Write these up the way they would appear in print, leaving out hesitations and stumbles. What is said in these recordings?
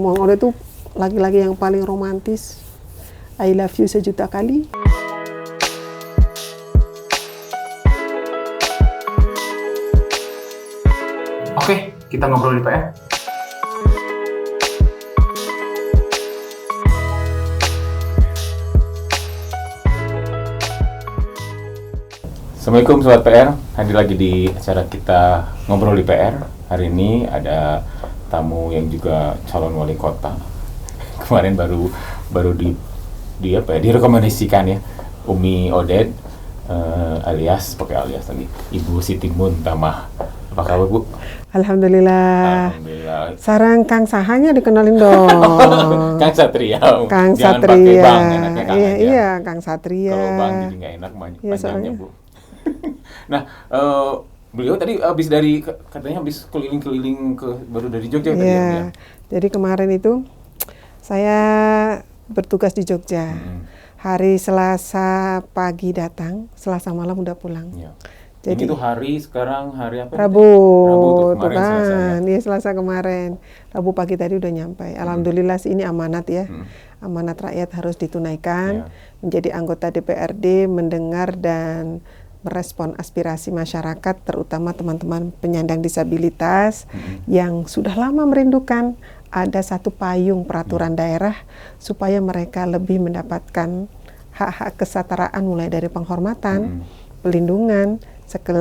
Mang Odet itu laki-laki yang paling romantis. I love you sejuta kali. Oke, kita ngobrol di PR. Assalamualaikum Sobat PR, hadir lagi di acara kita ngobrol di PR. Hari ini ada tamu yang juga calon wali kota. Kemarin baru direkomendasikan ya, Umi Odet, alias lagi Ibu Siti Muntamah. Apa kabar Bu? Alhamdulillah. Sarang Kang Sahanya dikenalin dong. Kang Satria. Kang Jangan Satria. pakai Bang, enaknya Kang aja. Iya, Kang Satria. Kalau Bang jadi nggak enak panjangnya soalnya. Bu. Nah, beliau tadi katanya habis keliling-keliling baru dari Jogja tadi ya. Jadi kemarin itu saya bertugas di Jogja. Hari Selasa pagi datang, Selasa malam udah pulang. Ya. Jadi ini tuh sekarang hari apa? Rabu tuh kemarin Selasa, ya. Iya, Selasa kemarin. Rabu pagi tadi udah nyampe. Alhamdulillah sih ini amanat ya. Amanat rakyat harus ditunaikan. Menjadi anggota DPRD, mendengar dan merespon aspirasi masyarakat, terutama teman-teman penyandang disabilitas yang sudah lama merindukan ada satu payung peraturan daerah supaya mereka lebih mendapatkan hak-hak kesetaraan mulai dari penghormatan, pelindungan,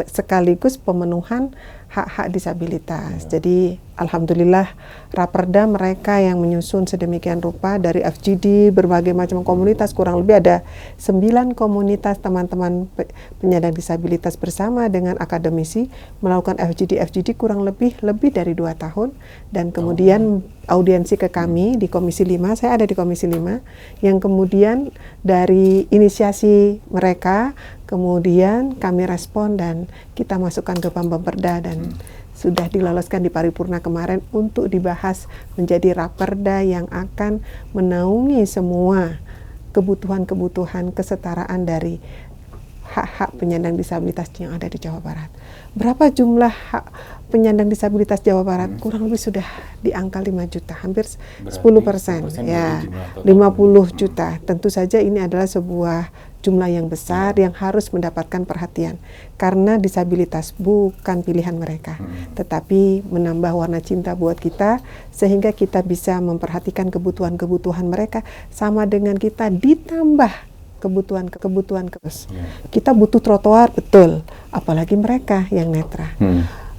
sekaligus pemenuhan hak-hak disabilitas. Jadi alhamdulillah Raperda mereka yang menyusun sedemikian rupa dari FGD, berbagai macam komunitas, kurang lebih ada 9 komunitas teman-teman penyandang disabilitas bersama dengan akademisi melakukan FGD kurang lebih dari 2 tahun, dan kemudian audiensi ke kami di Komisi 5, saya ada di Komisi 5, yang kemudian dari inisiasi mereka kemudian kami respon dan kita masukkan ke Bamperda dan sudah diloloskan di paripurna kemarin untuk dibahas menjadi Raperda yang akan menaungi semua kebutuhan-kebutuhan kesetaraan dari hak-hak penyandang disabilitas yang ada di Jawa Barat. Berapa jumlah hak penyandang disabilitas Jawa Barat? Kurang lebih sudah di angka 5 juta, hampir 10%. Ya, 50 juta. Tentu saja ini adalah sebuah jumlah yang besar yang harus mendapatkan perhatian, karena disabilitas bukan pilihan mereka, tetapi menambah warna cinta buat kita sehingga kita bisa memperhatikan kebutuhan-kebutuhan mereka sama dengan kita ditambah kebutuhan terus. Kita butuh trotoar, betul, apalagi mereka yang netra.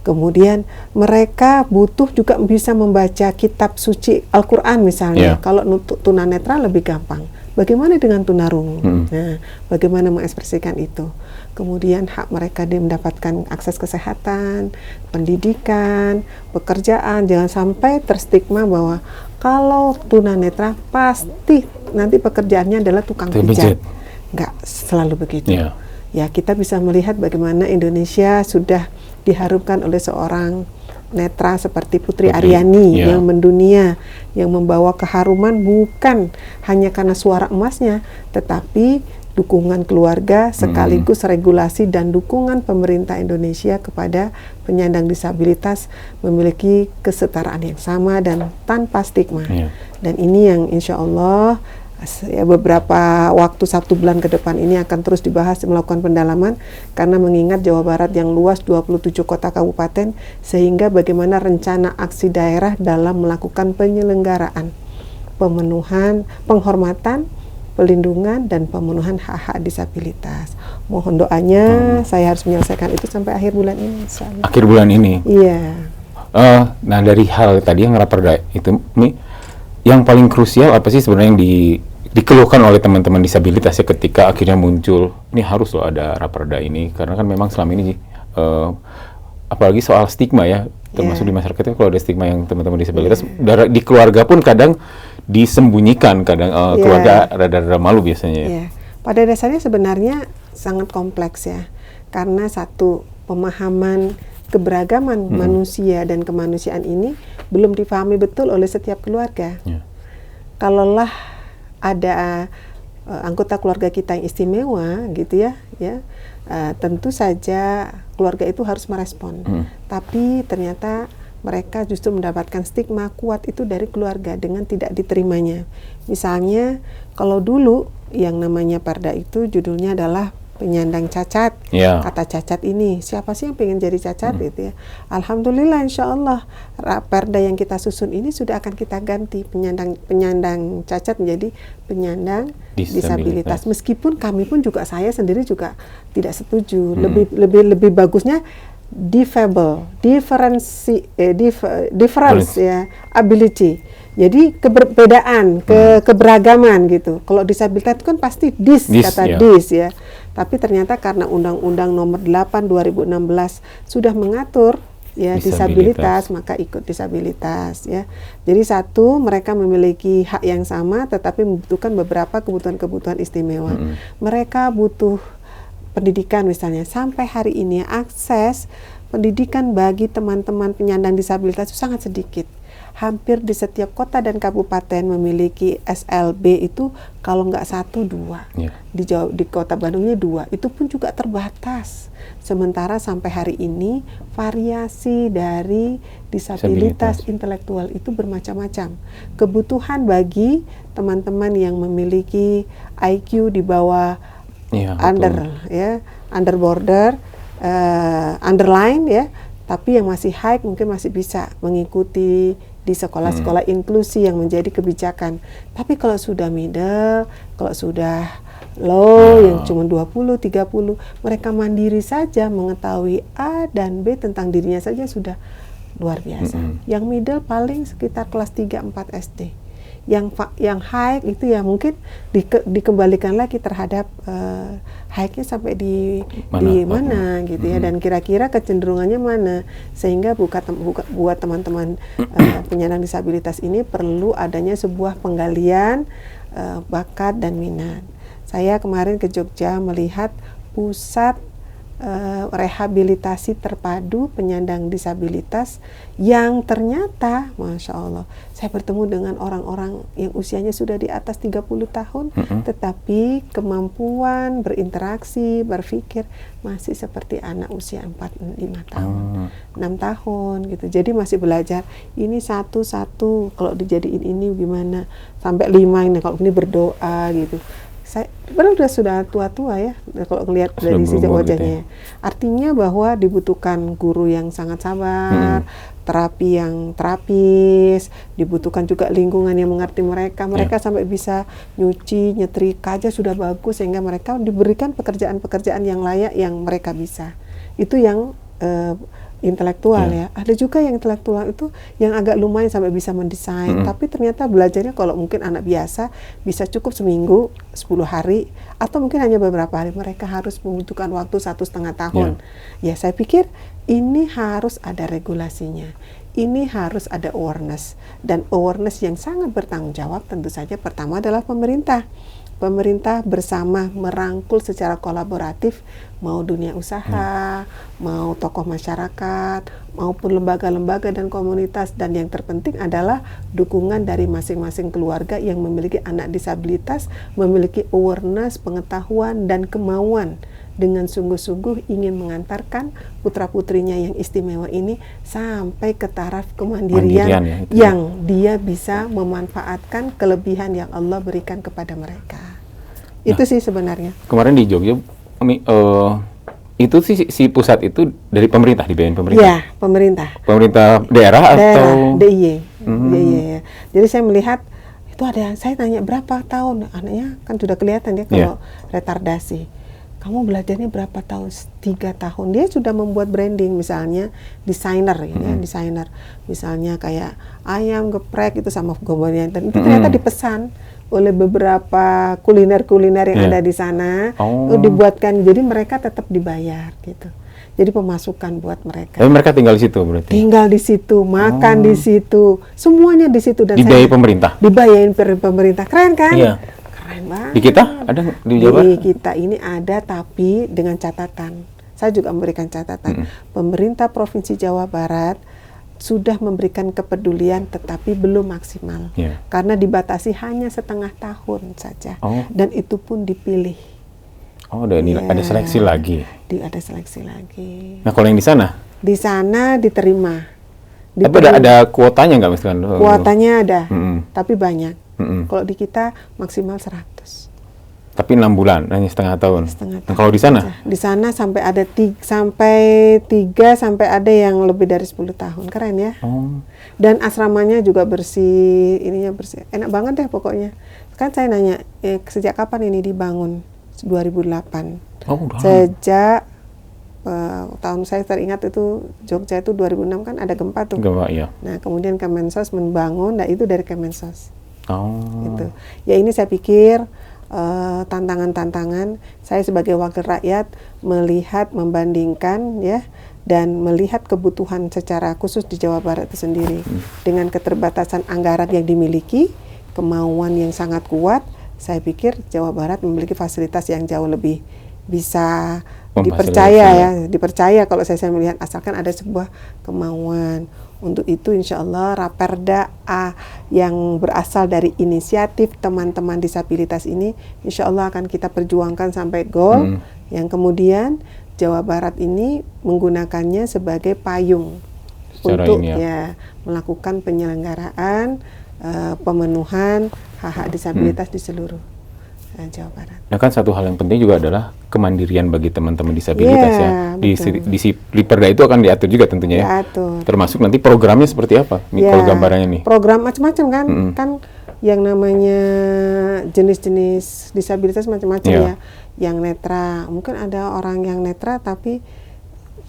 Kemudian mereka butuh juga bisa membaca kitab suci Al-Quran misalnya. Kalau tunanetra lebih gampang. Bagaimana dengan tunarungu? Nah, bagaimana mengekspresikan itu? Kemudian hak mereka mendapatkan akses kesehatan, pendidikan, pekerjaan. Jangan sampai terstigma bahwa kalau tunanetra pasti nanti pekerjaannya adalah tukang pijat. Enggak selalu begitu. Ya, kita bisa melihat bagaimana Indonesia sudah diharumkan oleh seorang netra seperti Putri Aryani yang mendunia, yang membawa keharuman bukan hanya karena suara emasnya, tetapi dukungan keluarga sekaligus regulasi dan dukungan pemerintah Indonesia kepada penyandang disabilitas memiliki kesetaraan yang sama dan tanpa stigma. Dan ini yang insya Allah ya beberapa waktu 1 bulan ke depan ini akan terus dibahas, melakukan pendalaman, karena mengingat Jawa Barat yang luas 27 kota kabupaten, sehingga bagaimana rencana aksi daerah dalam melakukan penyelenggaraan pemenuhan, penghormatan, pelindungan dan pemenuhan hak-hak disabilitas. Mohon doanya saya harus menyelesaikan itu sampai akhir bulan ini. Akhir bulan ini? Iya. Nah dari hal tadi yang Raperda itu, yang paling krusial apa sih sebenarnya yang dikeluhkan oleh teman-teman disabilitas ya ketika akhirnya muncul ini harus loh ada Raperda ini, karena kan memang selama ini apalagi soal stigma ya, termasuk di masyarakat itu kalau ada stigma yang teman-teman disabilitas di keluarga pun kadang disembunyikan, kadang keluarga rada-rada malu biasanya ya. Pada dasarnya sebenarnya sangat kompleks ya, karena satu, pemahaman keberagaman manusia dan kemanusiaan ini belum dipahami betul oleh setiap keluarga. Kalaulah ada anggota keluarga kita yang istimewa gitu ya, tentu saja keluarga itu harus merespon. Tapi ternyata mereka justru mendapatkan stigma kuat itu dari keluarga dengan tidak diterimanya. Misalnya kalau dulu yang namanya Perda itu judulnya adalah penyandang cacat. Kata cacat ini, siapa sih yang pengen jadi cacat gitu ya. Alhamdulillah insya Allah Perda yang kita susun ini sudah akan kita ganti penyandang cacat menjadi penyandang disabilitas. Meskipun kami pun juga, saya sendiri juga tidak setuju. Lebih bagusnya difference ya, ability. Jadi keberbedaan, keberagaman gitu. Kalau disabilitas kan pasti kata dis ya. Tapi ternyata karena Undang-Undang Nomor 8 2016 sudah mengatur ya disabilitas, maka ikut disabilitas ya. Jadi satu, mereka memiliki hak yang sama tetapi membutuhkan beberapa kebutuhan-kebutuhan istimewa. Mereka butuh pendidikan misalnya. Sampai hari ini akses pendidikan bagi teman-teman penyandang disabilitas itu sangat sedikit. Hampir di setiap kota dan kabupaten memiliki SLB itu kalau nggak 1, 2. Di kota Bandungnya 2, itu pun juga terbatas. Sementara sampai hari ini variasi dari disabilitas intelektual itu bermacam-macam. Kebutuhan bagi teman-teman yang memiliki IQ di bawah underline ya, tapi yang masih high mungkin masih bisa mengikuti di sekolah-sekolah inklusi yang menjadi kebijakan. Tapi kalau sudah middle, kalau sudah low yang cuma 20, 30, mereka mandiri saja mengetahui A dan B tentang dirinya saja sudah luar biasa. Yang middle paling sekitar kelas 3, 4 SD. Yang high itu ya mungkin dikembalikan lagi terhadap high-nya sampai di mana gitu ya, dan kira-kira kecenderungannya mana, sehingga buat teman-teman penyandang disabilitas ini perlu adanya sebuah penggalian bakat dan minat. Saya kemarin ke Jogja melihat pusat rehabilitasi terpadu penyandang disabilitas yang ternyata Masya Allah saya bertemu dengan orang-orang yang usianya sudah di atas 30 tahun tetapi kemampuan berinteraksi, berpikir masih seperti anak usia 4-5 tahun 6 tahun gitu. Jadi masih belajar ini satu-satu, kalau dijadiin ini gimana, sampai 5 ini kalau ini berdoa gitu. Saya padahal sudah tua-tua ya kalau melihat dari sisi wajahnya. Artinya bahwa dibutuhkan guru yang sangat sabar, terapi yang terapis, dibutuhkan juga lingkungan yang mengerti mereka. Mereka sampai bisa nyuci, nyetrika aja sudah bagus, sehingga mereka diberikan pekerjaan-pekerjaan yang layak yang mereka bisa. Itu yang intelektual ya. Ada juga yang intelektual itu yang agak lumayan sampai bisa mendesain, tapi ternyata belajarnya kalau mungkin anak biasa bisa cukup seminggu, 10 hari, atau mungkin hanya beberapa hari. Mereka harus membutuhkan waktu 1,5 tahun. Ya saya pikir ini harus ada regulasinya. Ini harus ada awareness, dan awareness yang sangat bertanggung jawab tentu saja pertama adalah pemerintah. Pemerintah bersama merangkul secara kolaboratif, mau dunia usaha, mau tokoh masyarakat, maupun lembaga-lembaga dan komunitas, dan yang terpenting adalah dukungan dari masing-masing keluarga yang memiliki anak disabilitas, memiliki awareness, pengetahuan, dan kemauan dengan sungguh-sungguh ingin mengantarkan putra-putrinya yang istimewa ini sampai ke taraf kemandirian yang dia bisa memanfaatkan kelebihan yang Allah berikan kepada mereka. Itu sih sebenarnya. Kemarin di Jogja, itu si pusat itu dari pemerintah, dibiayain pemerintah? Iya, pemerintah. Pemerintah daerah atau? DIY. Ya. Jadi saya melihat itu ada, saya tanya berapa tahun, anaknya kan sudah kelihatan dia kalau retardasi. Kamu belajarnya berapa tahun? 3 tahun. Dia sudah membuat branding, misalnya desainer, desainer. Misalnya kayak ayam geprek itu sama gombolnya. Dan itu ternyata dipesan oleh beberapa kuliner-kuliner yang ada di sana. Dibuatkan, jadi mereka tetap dibayar gitu. Jadi pemasukan buat mereka. Tapi mereka tinggal di situ berarti? Tinggal di situ, makan di situ, semuanya di situ. Dan dibiayai pemerintah? Dibayain pemerintah. Keren kan? Iya. Di kita ada di Jawa? Di kita ini ada, tapi dengan catatan. Saya juga memberikan catatan. Pemerintah Provinsi Jawa Barat sudah memberikan kepedulian, tetapi belum maksimal. Karena dibatasi hanya setengah tahun saja. Dan itu pun dipilih. Ada seleksi lagi? Ada seleksi lagi. Nah kalau yang di sana? Di sana diterima. Tapi ada kuotanya nggak misalkan? Kuotanya ada, tapi banyak. Kalau di kita maksimal 100. Tapi 6 bulan, hanya setengah tahun. Nah, kalau di sana? Di sana sampai ada 3 sampai ada yang lebih dari 10 tahun. Keren ya. Dan asramanya juga bersih, ininya bersih. Enak banget deh pokoknya. Kan saya nanya, sejak kapan ini dibangun? 2008. Sejak tahun saya teringat itu Jogja itu 2006 kan ada gempa tuh. Gempa, iya. Nah, kemudian Kemensos membangun, nah itu dari Kemensos. Gitu. Ya ini saya pikir tantangan-tantangan saya sebagai wakil rakyat melihat, membandingkan ya, dan melihat kebutuhan secara khusus di Jawa Barat itu sendiri dengan keterbatasan anggaran yang dimiliki, kemauan yang sangat kuat. Saya pikir Jawa Barat memiliki fasilitas yang jauh lebih bisa dipercaya kalau saya melihat, asalkan ada sebuah kemauan. Untuk itu insya Allah Raperda A yang berasal dari inisiatif teman-teman disabilitas ini insya Allah akan kita perjuangkan sampai goal, yang kemudian Jawa Barat ini menggunakannya sebagai payung untuk melakukan penyelenggaraan pemenuhan hak-hak disabilitas di seluruh Jawa Barat. Nah kan satu hal yang penting juga adalah kemandirian bagi teman-teman disabilitas ya. Di Perda itu akan diatur juga tentunya ya. Termasuk nanti programnya seperti apa? Kalau gambarannya nih. Program macam-macam kan. Kan yang namanya jenis-jenis disabilitas macam-macam ya. Yang netra, mungkin ada orang yang netra tapi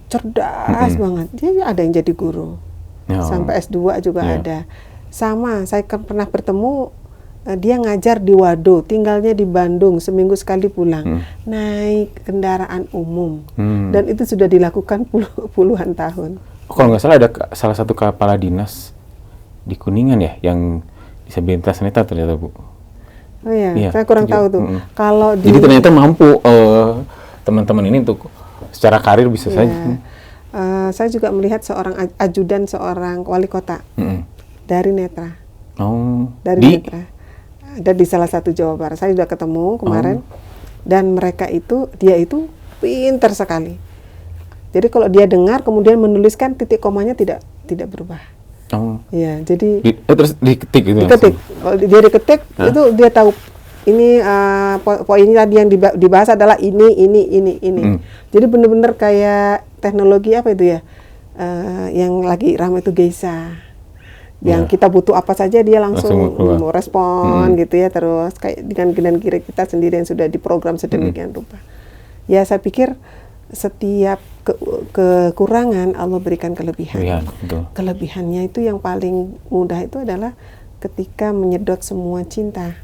cerdas banget. Dia ada yang jadi guru. Sampai S2 juga ada. Sama, saya pernah bertemu dia ngajar di Wado, tinggalnya di Bandung, seminggu sekali pulang, naik kendaraan umum, dan itu sudah dilakukan puluhan tahun. Kalau nggak salah ada salah satu kepala dinas di Kuningan ya, yang disabilitas netra ternyata Bu. Oh iya, saya kurang tahu tuh. Kalau jadi ternyata mampu teman-teman ini untuk secara karir bisa saja. Saya juga melihat seorang ajudan seorang wali kota dari netra. Dari netra. Ada di salah satu Jawa Barat. Saya sudah ketemu kemarin, dan dia itu pintar sekali. Jadi kalau dia dengar kemudian menuliskan titik komanya tidak berubah. Ya, jadi terus diketik itu. Kalau dia diketik itu dia tahu ini poinnya tadi yang dibahas adalah ini. Jadi benar-benar kayak teknologi apa itu ya? Yang lagi ramai itu Geisha. Yang kita butuh apa saja dia langsung respon gitu ya, terus kayak dengan kira kita sendiri yang sudah diprogram sedemikian rupa. Ya saya pikir setiap kekurangan Allah berikan kelebihan. Kelebihannya itu yang paling mudah itu adalah ketika menyedot semua cinta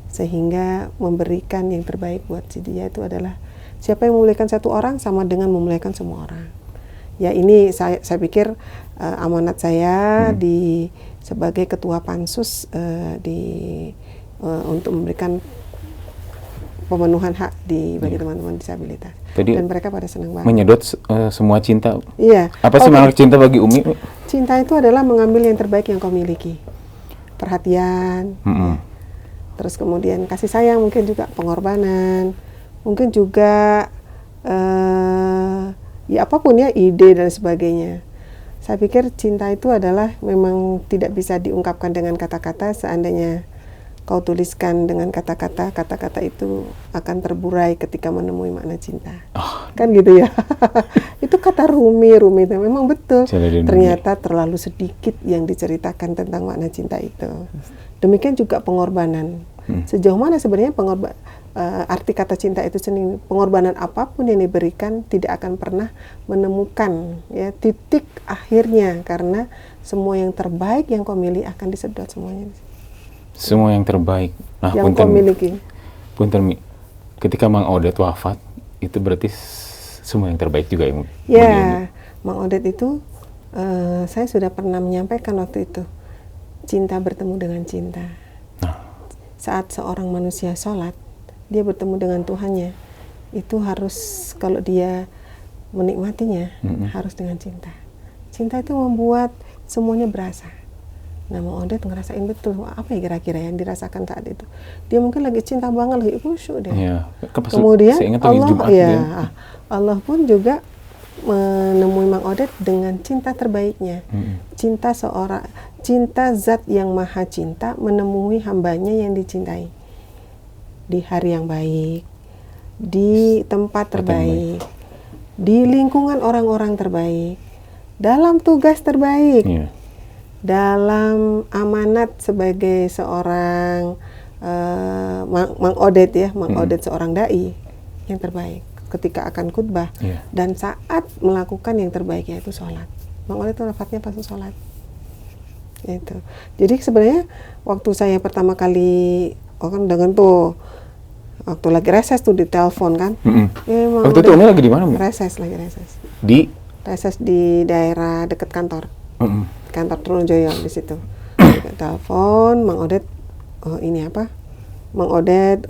sehingga memberikan yang terbaik buat si dia. Itu adalah siapa yang memuliakan satu orang sama dengan memuliakan semua orang. Ya ini saya pikir amanat saya sebagai ketua pansus untuk memberikan pemenuhan hak bagi teman-teman disabilitas. Jadi, dan mereka pada senang banget. Menyedot semua cinta. Iya. Apa sih makna cinta bagi Umi? Cinta itu adalah mengambil yang terbaik yang kau miliki. Perhatian. Ya. Terus kemudian kasih sayang, mungkin juga pengorbanan, mungkin juga ya apapun ya, ide dan sebagainya. Saya pikir cinta itu adalah memang tidak bisa diungkapkan dengan kata-kata. Seandainya kau tuliskan dengan kata-kata, kata-kata itu akan terburai ketika menemui makna cinta. Kan gitu ya. Itu kata Rumi itu memang betul. Ternyata terlalu sedikit yang diceritakan tentang makna cinta itu. Demikian juga pengorbanan. Sejauh mana sebenarnya arti kata cinta itu sendiri, pengorbanan apapun yang diberikan tidak akan pernah menemukan ya titik akhirnya, karena semua yang terbaik yang kau miliki akan disedot semuanya. Semua yang terbaik. Nah, yang kau miliki. Punten, ketika Mang Odet wafat, itu berarti semua yang terbaik juga ya? Ya, Mang Odet itu saya sudah pernah menyampaikan waktu itu, cinta bertemu dengan cinta. Saat seorang manusia sholat, dia bertemu dengan Tuhannya, itu harus, kalau dia menikmatinya, harus dengan cinta. Cinta itu membuat semuanya berasa. Nah, Mang Odet ngerasain betul apa ya kira-kira yang dirasakan saat itu. Dia mungkin lagi cinta banget, lagi khusyuk deh. Ya, kemudian Allah, Allah pun juga menemui Mang Odet dengan cinta terbaiknya. Cinta zat yang maha cinta menemui hambanya yang dicintai. Di hari yang baik, di tempat terbaik, di lingkungan orang-orang terbaik, dalam tugas terbaik, dalam amanat sebagai seorang Mang Odet ya, Mang Odet seorang dai yang terbaik ketika akan khutbah dan saat melakukan yang terbaik yaitu sholat. Mang Odet itu wafatnya pas sholat. Itu. Jadi sebenarnya waktu saya pertama kali kan dengan tuh waktu lagi reses tuh ditelepon kan. Waktu itu Umi lagi di mana? Reses, lagi reses. Reses di daerah dekat kantor. Kantor Trunojoyo di situ. Telepon Mang Odet, ini apa? Mang Odet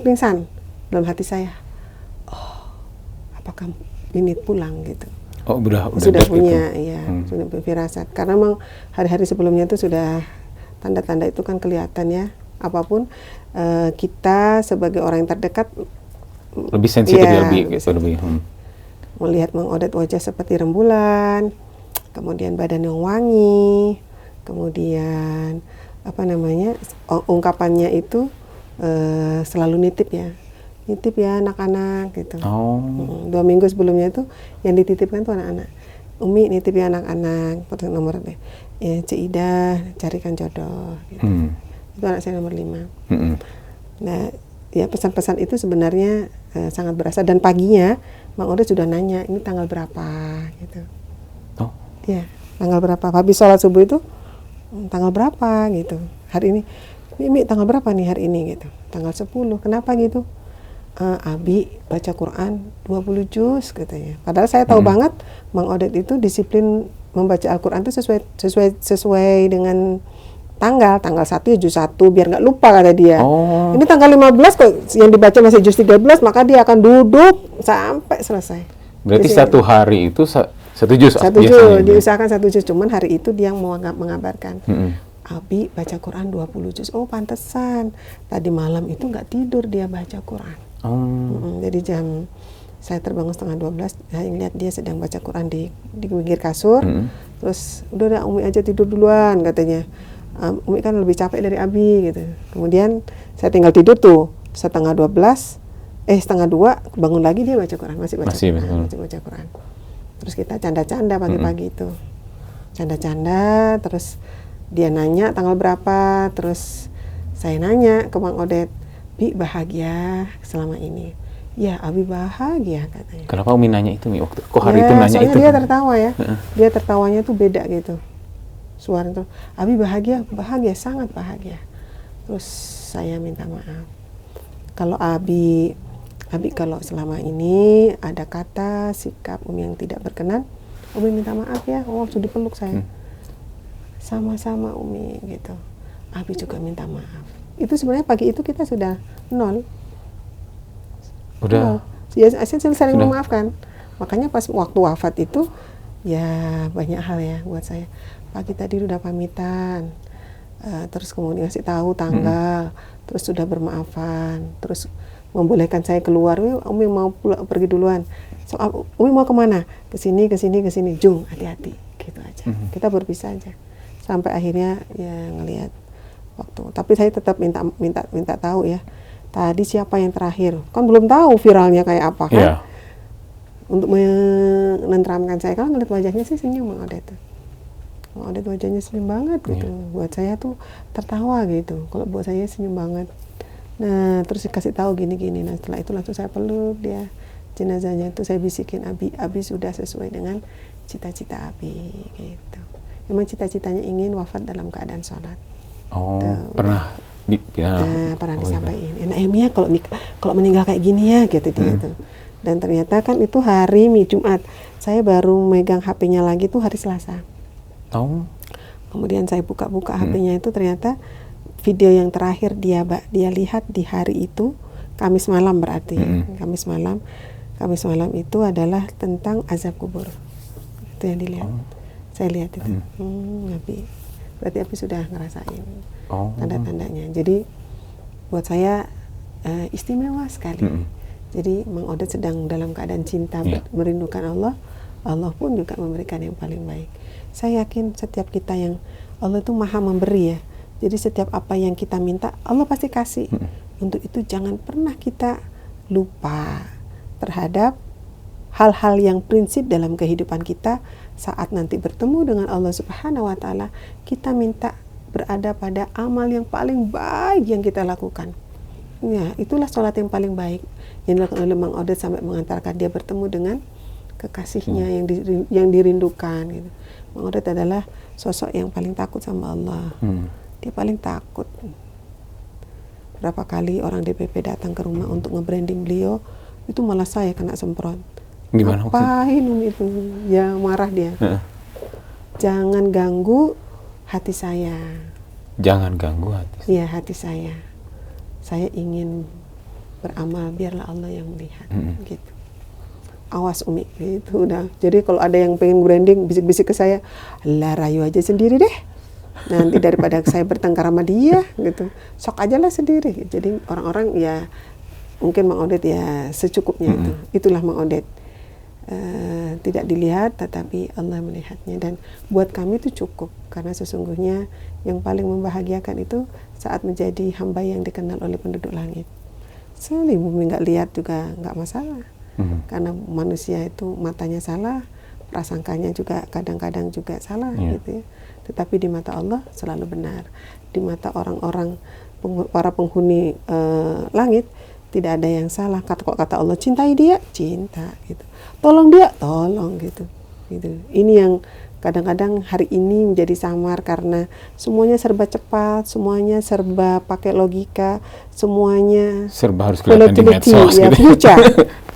pingsan dalam hati saya. Apakah ini pulang gitu? Sudah punya, ya, sudah berfirasat. Karena memang hari-hari sebelumnya itu sudah tanda-tanda itu kan kelihatan ya. Apapun kita sebagai orang yang terdekat lebih sensitif lebih. Melihat Mang Odet wajah seperti rembulan, kemudian badan yang wangi, kemudian ungkapannya itu selalu nitip ya anak-anak gitu. 2 minggu sebelumnya itu yang dititipkan tuh anak-anak. Umi nitip ya anak-anak, nomor Cida carikan jodoh gitu. Itu anak saya nomor 5. Nah ya pesan-pesan itu sebenarnya sangat berasa, dan paginya Mang Odet sudah nanya ini tanggal berapa gitu. Ya tanggal berapa, habis sholat subuh itu tanggal berapa gitu, hari ini Mimi tanggal berapa nih hari ini gitu, tanggal 10, kenapa gitu? Abi baca Quran 20 juz katanya. Padahal saya tahu banget Mang Odet itu disiplin membaca Al-Quran itu sesuai dengan tanggal 1 ya juz 1 biar nggak lupa kata dia. Ini tanggal 15 kok yang dibaca masih juz 13, maka dia akan duduk sampai selesai. Berarti satu hari itu satu juz diusahakan 1 juz, cuman hari itu dia mengabarkan. Abi baca Quran 20 juz. Oh pantesan tadi malam itu nggak tidur dia baca Quran. Jadi saya terbangun setengah 12, saya lihat dia sedang baca Quran di pinggir kasur. Terus udah Umi aja tidur duluan katanya. Umi kan lebih capek dari Abi gitu. Kemudian saya tinggal tidur tuh setengah 2 bangun lagi dia baca Quran, masih baca Quran. Terus kita canda-canda pagi-pagi itu. Canda-canda, terus dia nanya tanggal berapa, terus saya nanya ke Mang Odet, Bi bahagia selama ini? Ya Abi bahagia katanya. Kenapa Umi nanya itu nih waktu? Kok hari itu nanya itu? Dia tertawa ya. Dia tertawanya tuh beda gitu. Suara tuh, Abi bahagia, sangat bahagia. Terus saya minta maaf. Kalau Abi kalau selama ini ada kata sikap Umi yang tidak berkenan, Umi minta maaf ya. Sudah dipeluk saya. Sama-sama Umi gitu. Abi juga minta maaf. Itu sebenarnya pagi itu kita sudah 0. Udah. Ya, saling memaafkan. Makanya pas waktu wafat itu ya banyak hal ya buat saya. Pagi tadi udah pamitan, terus kemudian ngasih tahu tanggal, terus sudah bermaafan, terus membolehkan saya keluar. Umi mau pergi duluan. So, Umi mau kemana? Kesini. Jung, hati-hati. Gitu aja. Kita berpisah aja. Sampai akhirnya ya ngelihat waktu. Tapi saya tetap minta tahu ya. Tadi siapa yang terakhir? Kan belum tahu viralnya kayak apa kan? Untuk menenteramkan saya, kalau ngeliat wajahnya sih senyum Mang Odet. Mang Odet wajahnya senyum banget gitu. Buat saya tuh tertawa gitu. Kalau buat saya senyum banget. Nah, terus dikasih tahu gini-gini. Nah, setelah itu langsung saya peluk dia. Jenazahnya itu saya bisikin, Abi sudah sesuai dengan cita-cita Abi gitu. Memang cita-citanya ingin wafat dalam keadaan sholat. Pernah disampaikan. Enak ya kalau meninggal kayak gini ya gitu gitu. Dan ternyata kan itu hari Jumat. Saya baru megang HP-nya lagi tuh hari Selasa. Kemudian saya buka-buka HP-nya itu ternyata video yang terakhir dia lihat di hari itu Kamis malam berarti. Kamis malam itu adalah tentang azab kubur. Itu yang dilihat. Saya lihat itu. Berarti Abi sudah ngerasain tanda-tandanya. Jadi buat saya istimewa sekali. Jadi Mang Odet sedang dalam keadaan cinta merindukan Allah. Allah pun juga memberikan yang paling baik. Saya yakin setiap kita yang Allah itu maha memberi ya. Jadi setiap apa yang kita minta Allah pasti kasih. Untuk itu jangan pernah kita lupa terhadap hal-hal yang prinsip dalam kehidupan kita. Saat nanti bertemu dengan Allah Subhanahu wa Ta'ala, kita minta berada pada amal yang paling baik yang kita lakukan. Ya, itulah sholat yang paling baik yang dilakukan oleh Mang Odet sampai mengantarkan dia bertemu dengan kekasihnya yang dirindukan. Gitu. Mang Odet adalah sosok yang paling takut sama Allah. Dia paling takut. Berapa kali orang DPP datang ke rumah untuk nge-branding beliau, itu malah saya kena semprot. Gimana ngapain itu? Ya marah dia. Jangan ganggu hati saya. Jangan ganggu hati. Iya, hati saya. Saya ingin beramal, biarlah Allah yang melihat. Gitu. Awas Umi, gitu udah. Jadi kalau ada yang pengen branding, bisik-bisik ke saya, lah rayu aja sendiri deh. Nanti daripada saya bertengkar sama dia, gitu. Sok aja lah sendiri. Jadi orang-orang ya, mungkin Mang Odet ya secukupnya itu. Itulah Mang Odet. Tidak dilihat tetapi Allah melihatnya, dan buat kami itu cukup, karena sesungguhnya yang paling membahagiakan itu saat menjadi hamba yang dikenal oleh penduduk langit. Sekali bumi nggak lihat juga nggak masalah, karena manusia itu matanya salah, prasangkanya juga kadang-kadang juga salah gitu ya. Tetapi di mata Allah selalu benar, di mata orang-orang para penghuni langit tidak ada yang salah. Kok kata Allah, cintai dia, cinta gitu. Tolong dia, tolong gitu. Ini yang kadang-kadang hari ini menjadi samar karena semuanya serba cepat, semuanya serba pakai logika, semuanya serba harus kelihatan di medsos ya, gitu. Future.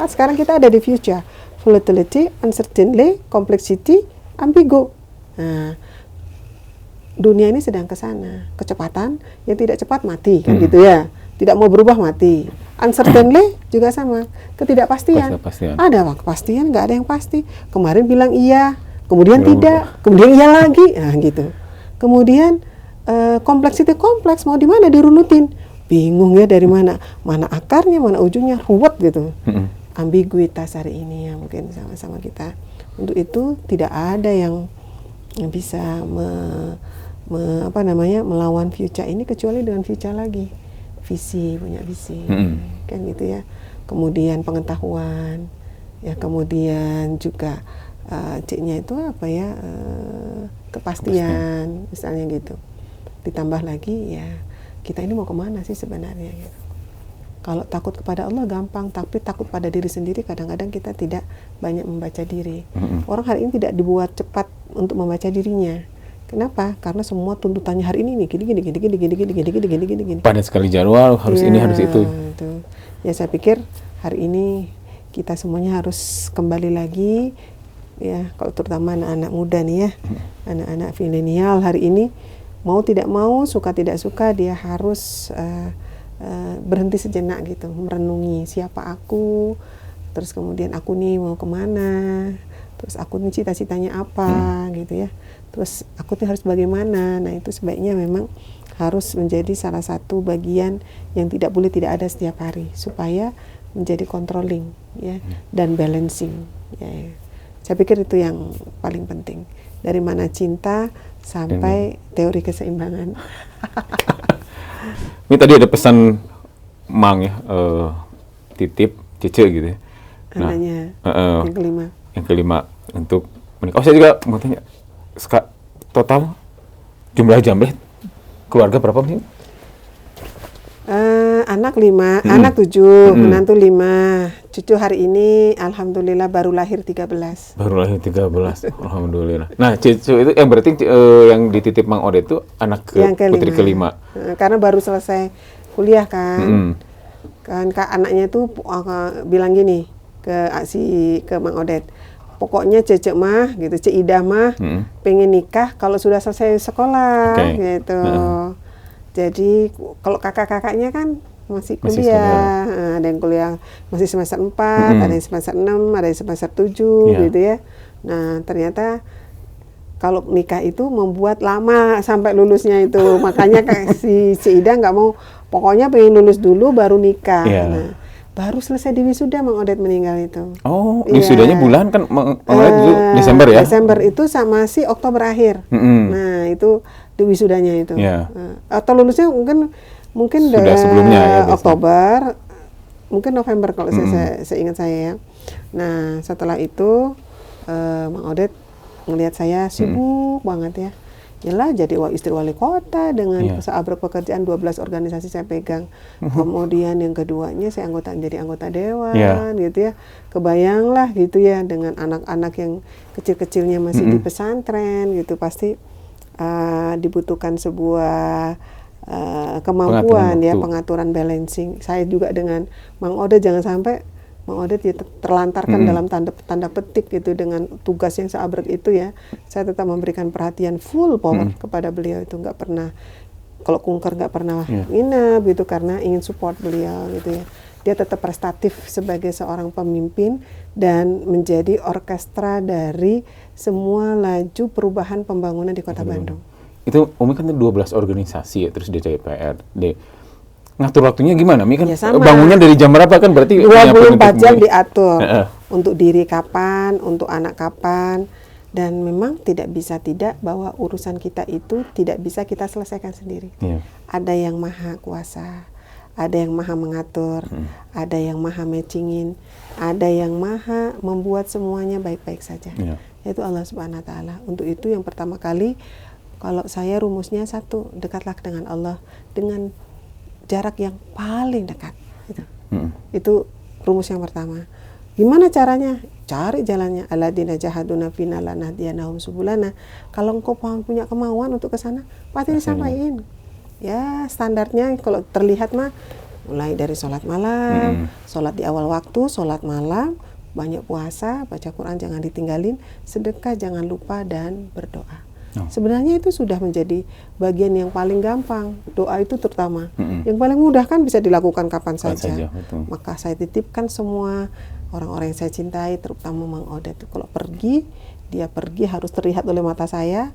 Nah, sekarang kita ada di future. Volatility, uncertainty, complexity, ambigu. Nah, dunia ini sedang ke sana. Kecepatan, yang tidak cepat mati kan gitu ya. Tidak mau berubah mati. Uncertainty juga sama, ketidakpastian. Ada kepastian, nggak ada yang pasti. Kemarin bilang iya, kemudian tidak, kemudian iya lagi, nah gitu. Kemudian kompleksiti kompleks, mau di mana dirunutin, bingung ya dari mana akarnya, mana ujungnya, ruwet gitu. Ambiguitas hari ini ya mungkin sama-sama kita. Untuk itu tidak ada yang bisa melawan future ini kecuali dengan future lagi. Punya visi, kan gitu ya. Kemudian pengetahuan, ya kemudian juga C-nya itu apa ya, kepastian, misalnya gitu. Ditambah lagi ya, kita ini mau kemana sih sebenarnya gitu. Kalau takut kepada Allah gampang, tapi takut pada diri sendiri kadang-kadang kita tidak banyak membaca diri. Orang hari ini tidak dibuat cepat untuk membaca dirinya. Kenapa? Karena semua tuntutannya hari ini nih gini. Padat sekali jadwal, harus ini harus itu. Ya saya pikir hari ini kita semuanya harus kembali lagi ya, kalau terutama anak-anak muda nih ya, anak-anak milenial hari ini mau tidak mau, suka tidak suka dia harus berhenti sejenak gitu, merenungi siapa aku, terus kemudian aku nih mau kemana, terus aku nih cita-citanya apa gitu ya. Terus aku tuh harus bagaimana? Nah itu sebaiknya memang harus menjadi salah satu bagian yang tidak boleh tidak ada setiap hari supaya menjadi controlling ya dan balancing. Ya. Saya pikir itu yang paling penting. Dari mana cinta sampai teori keseimbangan. Ini tadi ada pesan Mang ya, titip Cece gitu ya. Anaknya yang kelima. Yang kelima untuk menikah. Oh saya juga mau tanya. Total jumlah jambe keluarga berapa sih? Anak 5, anak 7, menantu 5. Cucu hari ini alhamdulillah baru lahir 13. Baru lahir 13. Alhamdulillah. Nah, cucu itu yang berarti yang dititip Mang Odet itu anak putri kelima. Karena baru selesai kuliah kan. Kan anaknya itu bilang gini ke Mang Odet. Pokoknya Cece mah gitu, Cek Ida mah pengen nikah kalau sudah selesai sekolah gitu. Jadi kalau kakak-kakaknya kan masih kuliah. Ada yang kuliah masih semester 4, ada yang semester 6, ada yang semester 7 gitu ya. Nah, ternyata kalau nikah itu membuat lama sampai lulusnya itu. Makanya si Ida nggak mau, pokoknya pengen lulus dulu baru nikah. Nah, Baru selesai di wisuda Mang Odet meninggal itu. Oh, Iya. wisudanya bulan kan Mang Odet dulu Desember ya? Desember itu sama si Oktober akhir. Nah, itu di wisudanya itu. Iya. Atau lulusnya mungkin Sudah sebelumnya ya, biasanya. Oktober, mungkin November kalau saya ingat saya ya. Nah, setelah itu Mang Odet ngelihat saya sibuk banget ya. Yalah jadi istri wali kota dengan seabrek pekerjaan 12 organisasi saya pegang. Kemudian yang keduanya saya jadi anggota dewan gitu ya. Kebayanglah gitu ya dengan anak-anak yang kecil-kecilnya masih di pesantren gitu, pasti dibutuhkan sebuah kemampuan pengaturan balancing. Saya juga dengan Mang Odet jangan sampai Mang Odet ya terlantarkan dalam tanda petik gitu dengan tugas yang seabrek itu ya. Saya tetap memberikan perhatian full power kepada beliau, itu nggak pernah, kalau kunker nggak pernah nginep gitu karena ingin support beliau gitu ya. Dia tetap prestatif sebagai seorang pemimpin dan menjadi orkestra dari semua laju perubahan pembangunan di Kota Bandung. Itu Umi kan 12 organisasi ya, terus di DPRD. Ngatur waktunya gimana? Mi kan bangunnya dari jam berapa kan berarti 24 jam diatur. Untuk diri kapan, untuk anak kapan, dan memang tidak bisa tidak bahwa urusan kita itu tidak bisa kita selesaikan sendiri. Ada yang maha kuasa, ada yang maha mengatur, ada yang maha matchingin, ada yang maha membuat semuanya baik-baik saja. Yaitu Allah Subhanahu Wa Taala. Untuk itu yang pertama kali, kalau saya rumusnya satu, dekatlah dengan Allah dengan jarak yang paling dekat. Itu rumus yang pertama. Gimana caranya? Cari jalannya. Alladzina jahaduna fina lanahdiyanahum subulana. Kalau engkau punya kemauan untuk ke sana, pasti disampaikan. Ya, standarnya kalau terlihat mah mulai dari sholat malam, sholat di awal waktu, sholat malam, banyak puasa, baca Quran jangan ditinggalin, sedekah jangan lupa, dan berdoa. Sebenarnya itu sudah menjadi bagian yang paling gampang. Doa itu terutama. Yang paling mudah kan bisa dilakukan kapan saja. Maka saya titipkan semua orang-orang yang saya cintai, terutama Mang Odet. Kalau pergi, dia pergi harus terlihat oleh mata saya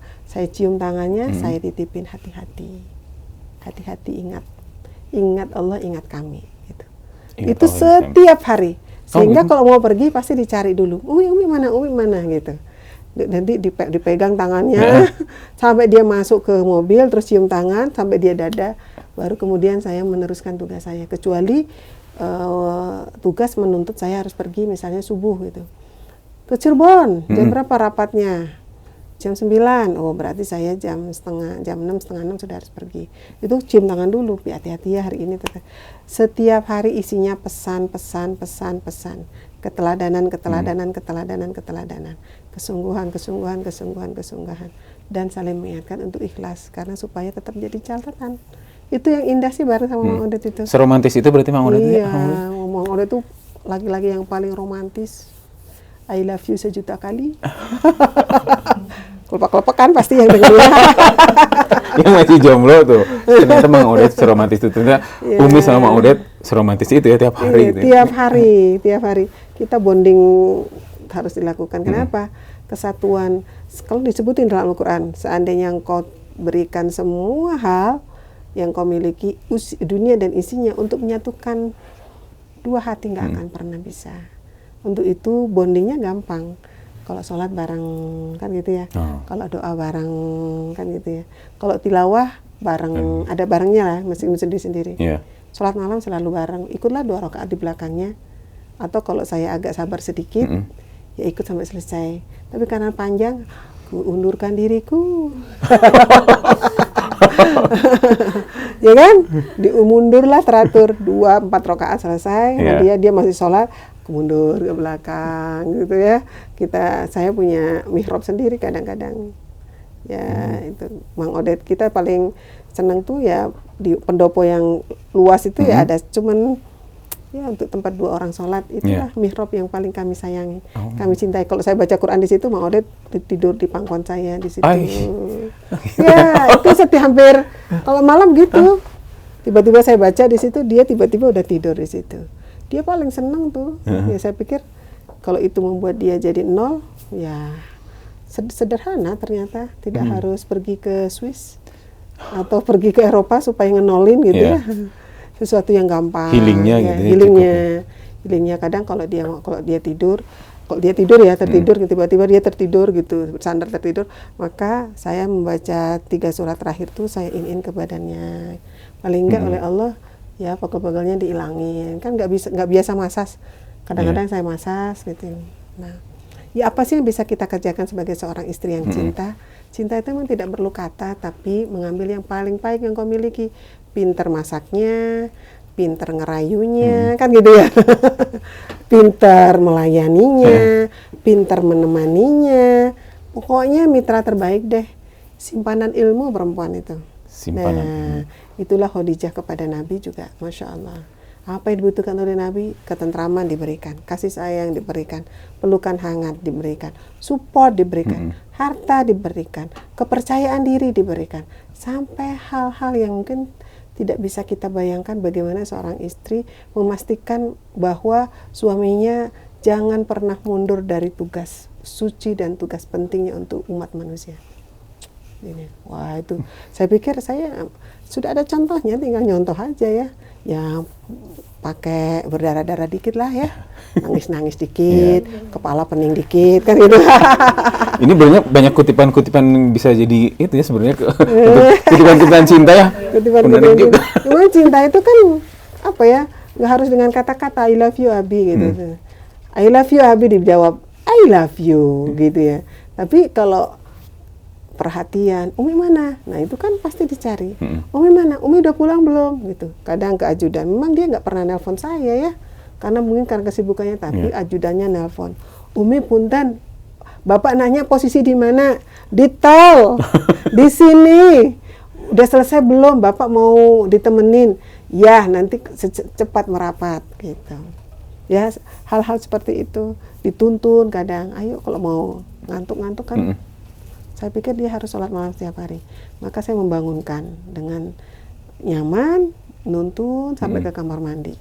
cium tangannya, saya titipin hati-hati. Hati-hati, ingat Allah, ingat kami. Gitu. Itu setiap hari. Sehingga kalau mau pergi pasti dicari dulu. Umi mana gitu. Nanti dipegang tangannya sampai dia masuk ke mobil, terus cium tangan sampai dia dada, baru kemudian saya meneruskan tugas saya. Kecuali tugas menuntut saya harus pergi misalnya subuh gitu ke Cirebon, jam berapa rapatnya? Jam 9, oh berarti saya jam 6, setengah 6 sudah harus pergi. Itu cium tangan dulu, hati-hati ya hari ini. Setiap hari isinya pesan. Keteladanan. Kesungguhan. Dan saling mengingatkan untuk ikhlas, karena supaya tetap jadi catatan. Itu yang indah sih bareng sama Mang Odet itu. Seromantis itu berarti Mang Odet? Iya, Mang Odet itu laki-laki yang paling romantis. I love you sejuta kali. Kelopak-kelopakan pasti yang dengarnya. Yang masih jomblo tuh. Ternyata Mang Odet seromantis itu. Ternyata Umi sama Mang Odet seromantis itu ya tiap hari. Gitu. Tiap hari. Kita bonding harus dilakukan. Kenapa? Kesatuan. Kalau disebutin dalam Al-Quran, seandainya engkau berikan semua hal yang kau miliki, dunia dan isinya, untuk menyatukan dua hati, nggak akan pernah bisa. Untuk itu bondingnya gampang. Kalau sholat bareng kan gitu ya. Kalau doa bareng kan gitu ya. Kalau tilawah bareng, ada barengnya lah, mesti sendiri-sendiri. Sholat malam selalu bareng. Ikutlah 2 rakaat di belakangnya. Atau kalau saya agak sabar sedikit, ya ikut sampai selesai. Tapi karena panjang, undurkan diriku. Ya kan? Mundurlah teratur 2-4 rakaat selesai. Dia masih sholat, mundur ke belakang gitu ya. Saya punya mihrab sendiri kadang-kadang. Ya itu Mang Odet kita paling senang tuh ya di pendopo yang luas itu ya ada cuman ya untuk tempat 2 orang sholat, itulah mihrab yang paling kami sayangi, kami cintai. Kalau saya baca Quran di situ, Mang Odet tidur di pangkuan saya di situ. Ya itu hampir kalau malam gitu. Tiba-tiba saya baca di situ, dia tiba-tiba udah tidur di situ. Dia paling senang tuh. Ya saya pikir kalau itu membuat dia jadi 0, ya sederhana ternyata. Tidak harus pergi ke Swiss atau pergi ke Eropa supaya ngenolin gitu ya. sesuatu yang gampang. Healingnya ya, gitu ya, healingnya kadang kalau dia tidur ya tertidur, tiba-tiba dia tertidur gitu, bersandar tertidur, maka saya membaca 3 surat terakhir tuh saya in ke badannya, paling enggak oleh Allah ya pegel-pegelnya dihilangin, kan nggak biasa masas, kadang-kadang saya masas gitu. Nah, ya apa sih yang bisa kita kerjakan sebagai seorang istri yang cinta itu memang tidak perlu kata, tapi mengambil yang paling baik yang kau miliki, pinter masaknya, pinter ngerayunya, kan gitu ya. Pinter melayaninya, pinter menemaninya. Pokoknya mitra terbaik deh. Simpanan ilmu perempuan itu. Nah, itulah Khadijah kepada Nabi juga, Masya Allah. Apa yang dibutuhkan oleh Nabi? Ketentraman diberikan, kasih sayang diberikan, pelukan hangat diberikan, support diberikan, harta diberikan, kepercayaan diri diberikan, sampai hal-hal yang mungkin tidak bisa kita bayangkan bagaimana seorang istri memastikan bahwa suaminya jangan pernah mundur dari tugas suci dan tugas pentingnya untuk umat manusia. Ini, wah itu, saya pikir saya sudah ada contohnya, tinggal nyontoh aja ya. Ya pakai berdarah-darah dikit lah ya, nangis-nangis dikit, kepala pening dikit, kan gitu. Ini banyak kutipan-kutipan bisa jadi itu ya sebenarnya kutipan-kutipan cinta ya. Kutipan-kutipan cinta. Memang cinta itu kan apa ya? Nggak harus dengan kata-kata I love you Abi gitu. I love you Abi dijawab I love you gitu ya. Tapi kalau perhatian, Umi mana? Nah itu kan pasti dicari. Umi mana? Umi udah pulang belum? Gitu. Kadang ke ajudan, memang dia nggak pernah nelpon saya ya, karena mungkin karena kesibukannya. Tapi ajudannya nelpon, Umi punten, Bapak nanya posisi di mana? Di tol, di sini. Udah selesai belum? Bapak mau ditemenin? Ya nanti cepat merapat gitu. Ya hal-hal seperti itu dituntun kadang. Ayo kalau mau ngantuk-ngantuk kan. Saya pikir dia harus sholat malam setiap hari. Maka saya membangunkan dengan nyaman, nuntun sampai ke kamar mandi.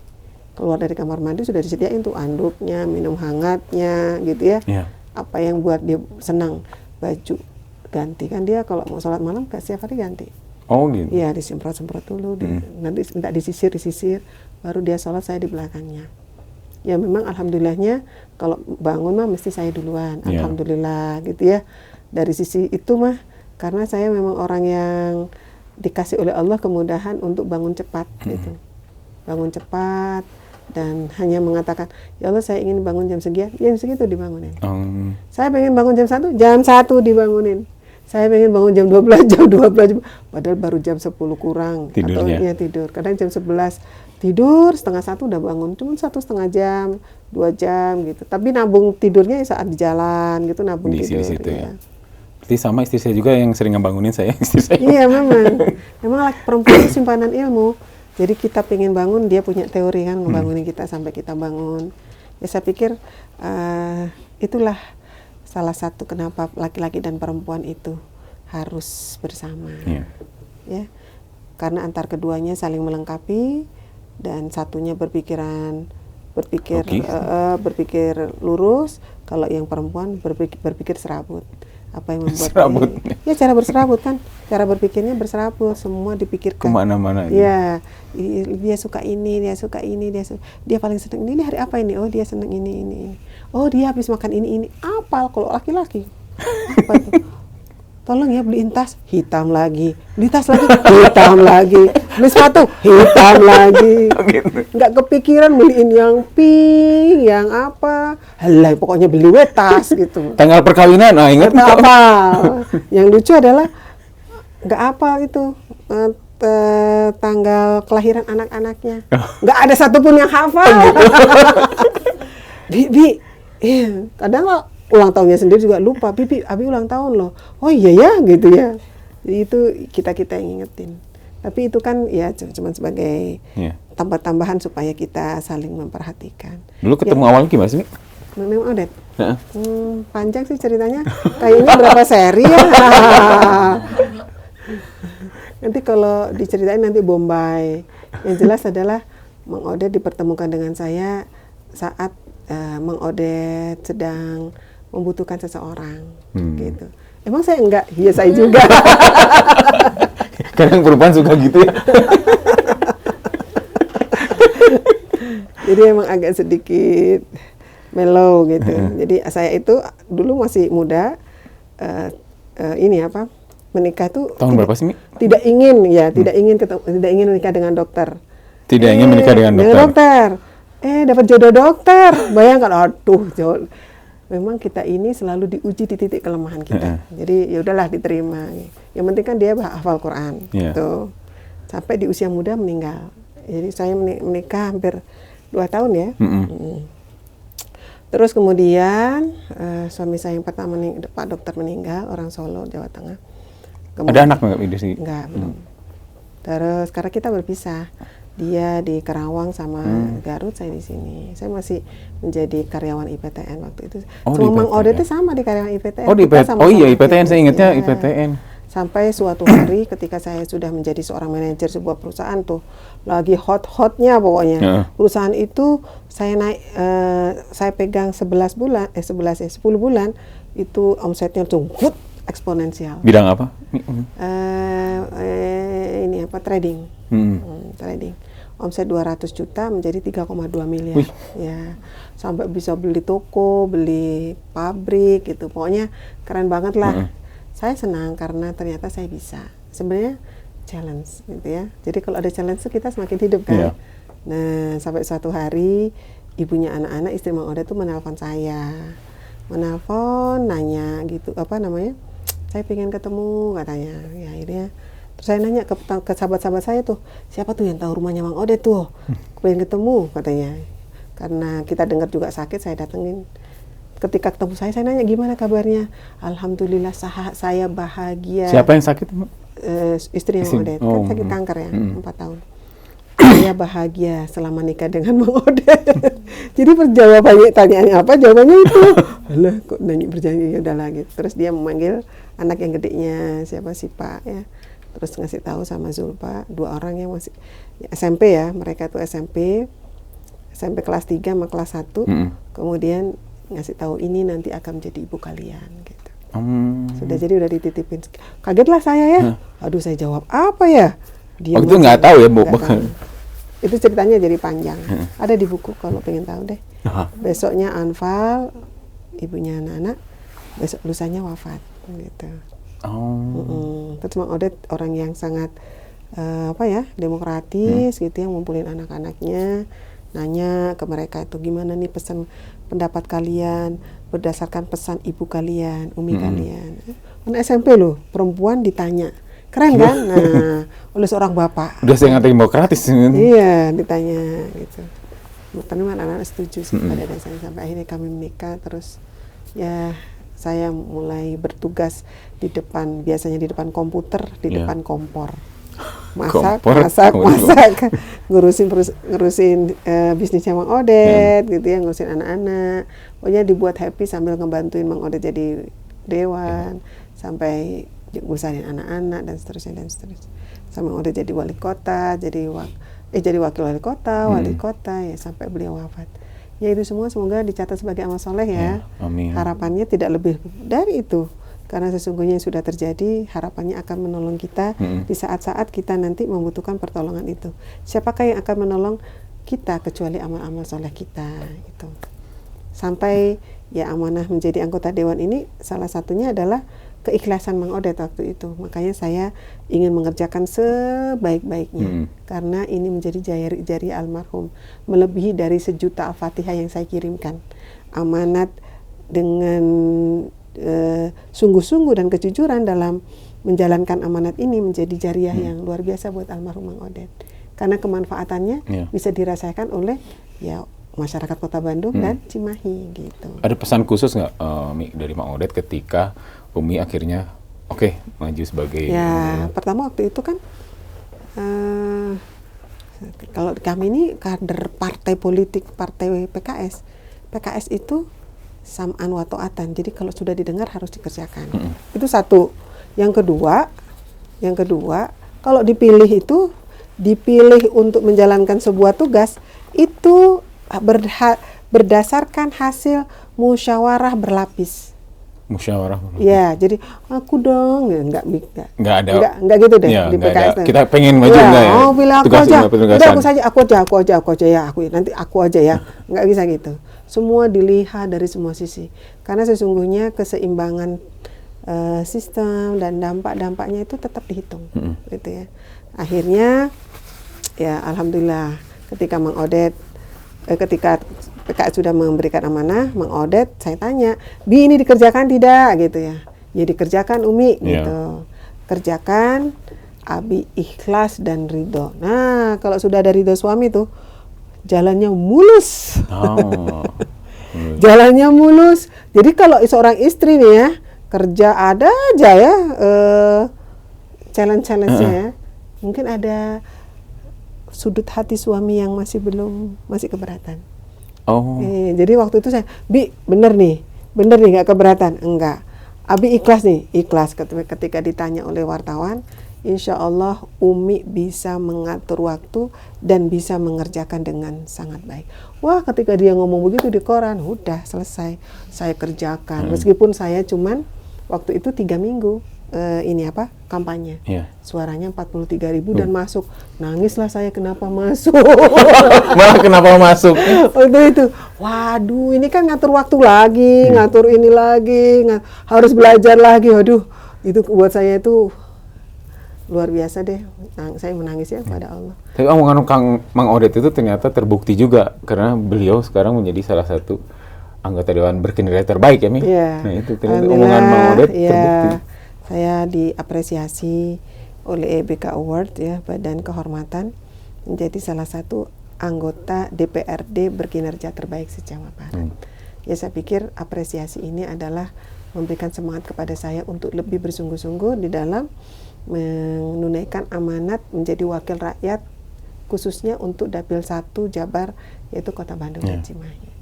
Keluar dari kamar mandi sudah disediain tuh anduknya, minum hangatnya, gitu ya. Apa yang buat dia senang, baju ganti. Kan dia kalau mau sholat malam gak setiap hari ganti. Oh gitu. Iya, disemprot-semprot dulu, nanti minta disisir, baru dia sholat, saya di belakangnya. Ya memang alhamdulillahnya kalau bangun mah mesti saya duluan. Alhamdulillah gitu ya. Dari sisi itu mah, karena saya memang orang yang dikasih oleh Allah kemudahan untuk bangun cepat gitu. Bangun cepat dan hanya mengatakan, ya Allah saya ingin bangun jam sekian, jam segitu dibangunin. Saya pengen bangun jam 1 dibangunin. Saya pengen bangun jam 12, jam 12, padahal baru jam 10 kurang. Tidurnya. Atau ya tidur, kadang jam 11 tidur, 12:30 udah bangun, cuma 1,5 jam, 2 jam gitu. Tapi nabung tidurnya saat di jalan gitu, nabung tidur. Di situ ya. Berarti sama istri saya juga yang sering ngebangunin saya, istri saya. Iya memang perempuan itu simpanan ilmu. Jadi kita pengen bangun, dia punya teori kan, ngebangunin kita sampai kita bangun. Ya saya pikir itulah salah satu kenapa laki-laki dan perempuan itu harus bersama. Ya, karena antar keduanya saling melengkapi dan satunya berpikir lurus, kalau yang perempuan berpikir serabut. Apa yang membuat serabut? Ya cara berserabut kan, cara berpikirnya berserabut, semua dipikirkan. Kemana-mana. Ya, dia suka ini, dia paling seneng ini hari apa ini? Oh dia seneng ini. Oh dia habis makan ini. Apal kalau laki-laki. Apa tuh? Tolong ya beliin tas, hitam lagi. Beli tas lagi, hitam lagi. Beli sepatu, hitam lagi. Nggak kepikiran beliin yang pink, yang apa. Halah, pokoknya beli tas gitu. Tanggal perkawinan, ingat nggak apa. Yang lucu adalah nggak apa itu tanggal kelahiran anak-anaknya. Nggak ada satupun yang hafal. Bi, kadang lo ulang tahunnya sendiri juga lupa. Bibi, Abi ulang tahun loh. Oh iya ya, gitu ya. Itu kita yang ingetin. Tapi itu kan ya cuma sebagai tambah-tambahan supaya kita saling memperhatikan. Dulu ketemu awalnya gimana sih? Memang Odet. Panjang sih ceritanya. Kayaknya berapa seri ya. Nanti kalau diceritain nanti Bombay. Yang jelas adalah Mang Odet dipertemukan dengan saya saat Mang Odet sedang membutuhkan seseorang, gitu. Emang saya enggak? Iya saya juga. Kadang perempuan suka gitu ya. Jadi emang agak sedikit mellow gitu. Jadi saya itu dulu masih muda, menikah tuh Tahun berapa sih, Mi? tidak ingin tidak ingin menikah dengan dokter. Tidak ingin menikah dengan dokter. Dapat jodoh dokter. Bayangkan, aduh, memang kita ini selalu diuji di titik kelemahan kita. Jadi ya udahlah diterima. Yang penting kan dia hafal Quran. Gitu. Sampai di usia muda meninggal. Jadi saya menikah hampir 2 tahun ya. Terus kemudian suami saya yang pertama Pak Dokter meninggal, orang Solo, Jawa Tengah. Ada anak nggak di sini? Enggak, belum. Terus karena kita berpisah. Dia di Karawang sama Garut, saya di sini. Saya masih menjadi karyawan IPTN waktu itu. Cuma Mang Ode itu sama di karyawan IPTN. Oh, di IPTN. Oh iya, IPTN, saya ingatnya IPTN. Sampai suatu hari ketika saya sudah menjadi seorang manajer sebuah perusahaan tuh, lagi hot-hotnya pokoknya. Perusahaan itu saya saya pegang 10 bulan, itu omsetnya cukup eksponensial. Bidang apa? Trading. Trading. Omset 200 juta menjadi 3,2 miliar. Ya, sampai bisa beli toko, beli pabrik gitu. Pokoknya keren banget lah. Saya senang karena ternyata saya bisa. Sebenarnya challenge gitu ya. Jadi kalau ada challenge kita semakin hidup kan. Nah, sampai suatu hari ibunya anak-anak, istri Mang Ode tuh menelpon saya. Menelpon nanya gitu, saya pengen ketemu katanya. Ya akhirnya terus saya nanya ke sahabat-sahabat saya tuh, siapa tuh yang tahu rumahnya Mang Ode tuh? Pengen ketemu katanya. Karena kita dengar juga sakit, saya datengin. Ketika ketemu saya nanya gimana kabarnya? Alhamdulillah saya bahagia. Siapa yang sakit? Istrinya Mang Ode, kan sakit kanker ya, 4 tahun. Saya bahagia selama nikah dengan Mang Ode. Jadi jawabannya, tanyaannya apa? Jawabannya itu. Alah, kok nanya berjanji, ya udahlah gitu. Terus dia memanggil anak yang gedenya, siapa sih Pak ya. Terus ngasih tahu sama Zulfa, 2 orang yang masih SMP ya, mereka tuh SMP kelas 3 sama kelas 1. Kemudian ngasih tahu ini nanti akan menjadi ibu kalian gitu. Sudah jadi udah dititipin. Kagetlah saya ya. Aduh, saya jawab apa ya? Dia itu nggak tahu ya, Bu. Itu ceritanya jadi panjang. Ada di buku kalau pengen tahu deh. Besoknya Anfal, ibunya anak-anak, besok lusanya wafat gitu. Terus Mang Ode orang yang sangat demokratis gitu, yang ngumpulin anak-anaknya, nanya ke mereka itu gimana nih pesan pendapat kalian berdasarkan pesan ibu kalian, umi kalian. Anak SMP loh, perempuan ditanya, keren kan? Nah, oleh seorang bapak. Udah sangat demokratis. Iya, ditanya gitu. Teman anak-anak setuju sih pada dasarnya, sampai akhirnya kami menikah. Terus ya saya mulai bertugas biasanya di depan komputer, di depan kompor. Masak, ngurusin bisnisnya Mang Ode, gitu ya, ngurusin anak-anak. Pokoknya dibuat happy sambil ngebantuin Mang Ode jadi dewan, sampai ngurusin anak-anak dan seterusnya. Sampai Mang Ode jadi wali kota, jadi wakil wali kota, ya sampai beliau wafat. Ya itu semua semoga dicatat sebagai amal soleh ya. Amin. Harapannya tidak lebih dari itu. Karena sesungguhnya yang sudah terjadi, harapannya akan menolong kita di saat-saat kita nanti membutuhkan pertolongan itu. Siapakah yang akan menolong kita kecuali amal-amal soleh kita gitu. Sampai ya amanah menjadi anggota dewan ini salah satunya adalah keikhlasan Mang Ode waktu itu. Makanya saya ingin mengerjakan sebaik-baiknya karena ini menjadi jari almarhum, melebihi dari 1 juta Al-Fatihah yang saya kirimkan. Amanat dengan sungguh-sungguh dan kejujuran dalam menjalankan amanat ini menjadi jariah yang luar biasa buat almarhum Mang Ode. Karena kemanfaatannya bisa dirasakan oleh ya masyarakat Kota Bandung dan Cimahi gitu. Ada pesan khusus nggak dari Mang Ode ketika Umi akhirnya maju sebagai pertama waktu itu kan kalau kami ini kader partai politik, partai PKS itu sam'an wa ta'atan. Jadi kalau sudah didengar harus dikerjakan. Itu satu. Yang kedua, kalau dipilih untuk menjalankan sebuah tugas itu berdasarkan hasil musyawarah berlapis. musyawarah. Ya, jadi aku dong, enggak ada. gitu deh Ya, di PKS. Kita pengen maju enggak ya? Oh, pilih aku Tugas aja. penugasan. Udah aku aja ya, nanti aku aja ya. Enggak bisa gitu. Semua dilihat dari semua sisi. Karena sesungguhnya keseimbangan sistem dan dampak-dampaknya itu tetap dihitung, gitu ya. Akhirnya, ya alhamdulillah, ketika ketika PKS sudah memberikan amanah, mengaudit, saya tanya, Bi ini dikerjakan tidak, gitu ya. Ya dikerjakan Umi, gitu. Kerjakan, Abi ikhlas dan ridho. Nah, kalau sudah ada ridho suami tuh, jalannya mulus. Jalannya mulus. Jadi kalau seorang istri nih ya, kerja ada aja ya challenge-nya ya. Mungkin ada sudut hati suami yang masih keberatan. Jadi waktu itu saya, Bi bener nih nggak keberatan? Enggak. Abi ikhlas nih, ikhlas. Ketika ditanya oleh wartawan, insya Allah Umi bisa mengatur waktu dan bisa mengerjakan dengan sangat baik. Wah, ketika dia ngomong begitu di koran, udah selesai. Saya kerjakan. Meskipun saya cuman waktu itu 3 minggu kampanye. Suaranya 43.000 dan masuk. Nangislah saya, kenapa masuk? Malah kenapa masuk? Waktu itu, waduh, ini kan ngatur waktu lagi, ngatur ini lagi, harus belajar lagi. Waduh, itu buat saya itu luar biasa deh. Saya menangis ya pada Allah. Tapi omongan Mang Odet itu ternyata terbukti juga karena beliau sekarang menjadi salah satu anggota dewan berkinerja terbaik ya, Mi? Yeah. Nah, itu ternyata omongan Mang Odet terbukti. Saya diapresiasi oleh EBK Award ya, Badan Kehormatan, menjadi salah satu anggota DPRD berkinerja terbaik se-Jawa Barat. Ya, saya pikir apresiasi ini adalah memberikan semangat kepada saya untuk lebih bersungguh-sungguh di dalam menunaikan amanat menjadi wakil rakyat, khususnya untuk Dapil 1 Jabar, yaitu Kota Bandung dan Cimahi.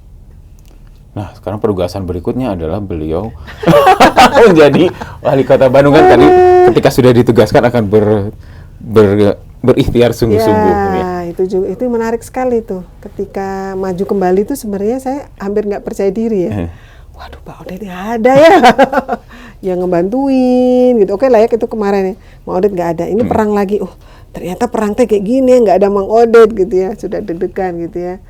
Nah, sekarang penugasan berikutnya adalah beliau menjadi wali kota Bandung kan tadi ketika sudah ditugaskan akan berikhtiar sungguh-sungguh. Ya, itu menarik sekali tuh. Ketika maju kembali tuh sebenarnya saya hampir nggak percaya diri ya. Waduh, Pak Odet ada ya yang ngebantuin gitu. Oke, layak itu kemarin ya. Mang Odet nggak ada. Ini perang lagi. Ternyata perang teh kayak gini ya, nggak ada Mang Odet gitu ya. Sudah deg-degan gitu ya.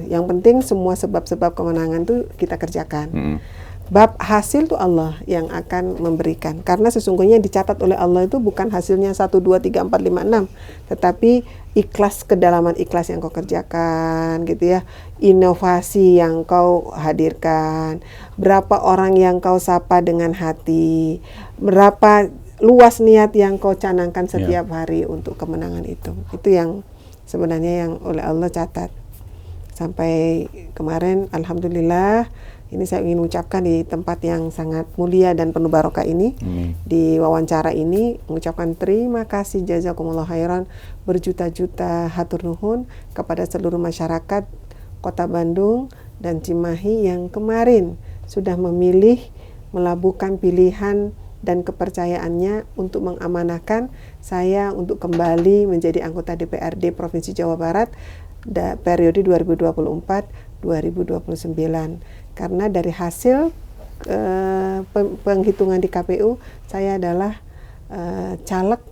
Yang penting semua sebab-sebab kemenangan tuh kita kerjakan. Bab hasil tuh Allah yang akan memberikan. Karena sesungguhnya yang dicatat oleh Allah itu bukan hasilnya 1, 2, 3, 4, 5, 6. Tetapi ikhlas, kedalaman ikhlas yang kau kerjakan gitu ya. Inovasi yang kau hadirkan. Berapa orang yang kau sapa dengan hati. Berapa luas niat yang kau canangkan setiap hari untuk kemenangan itu. Itu yang sebenarnya yang oleh Allah catat. Sampai kemarin, alhamdulillah, ini saya ingin ucapkan di tempat yang sangat mulia dan penuh barokah ini, di wawancara ini, mengucapkan terima kasih jazakumullah khairan, berjuta-juta hatur nuhun kepada seluruh masyarakat Kota Bandung dan Cimahi yang kemarin sudah memilih, melabuhkan pilihan dan kepercayaannya untuk mengamanahkan saya untuk kembali menjadi anggota DPRD Provinsi Jawa Barat periode 2024-2029. Karena dari hasil penghitungan di KPU, saya adalah caleg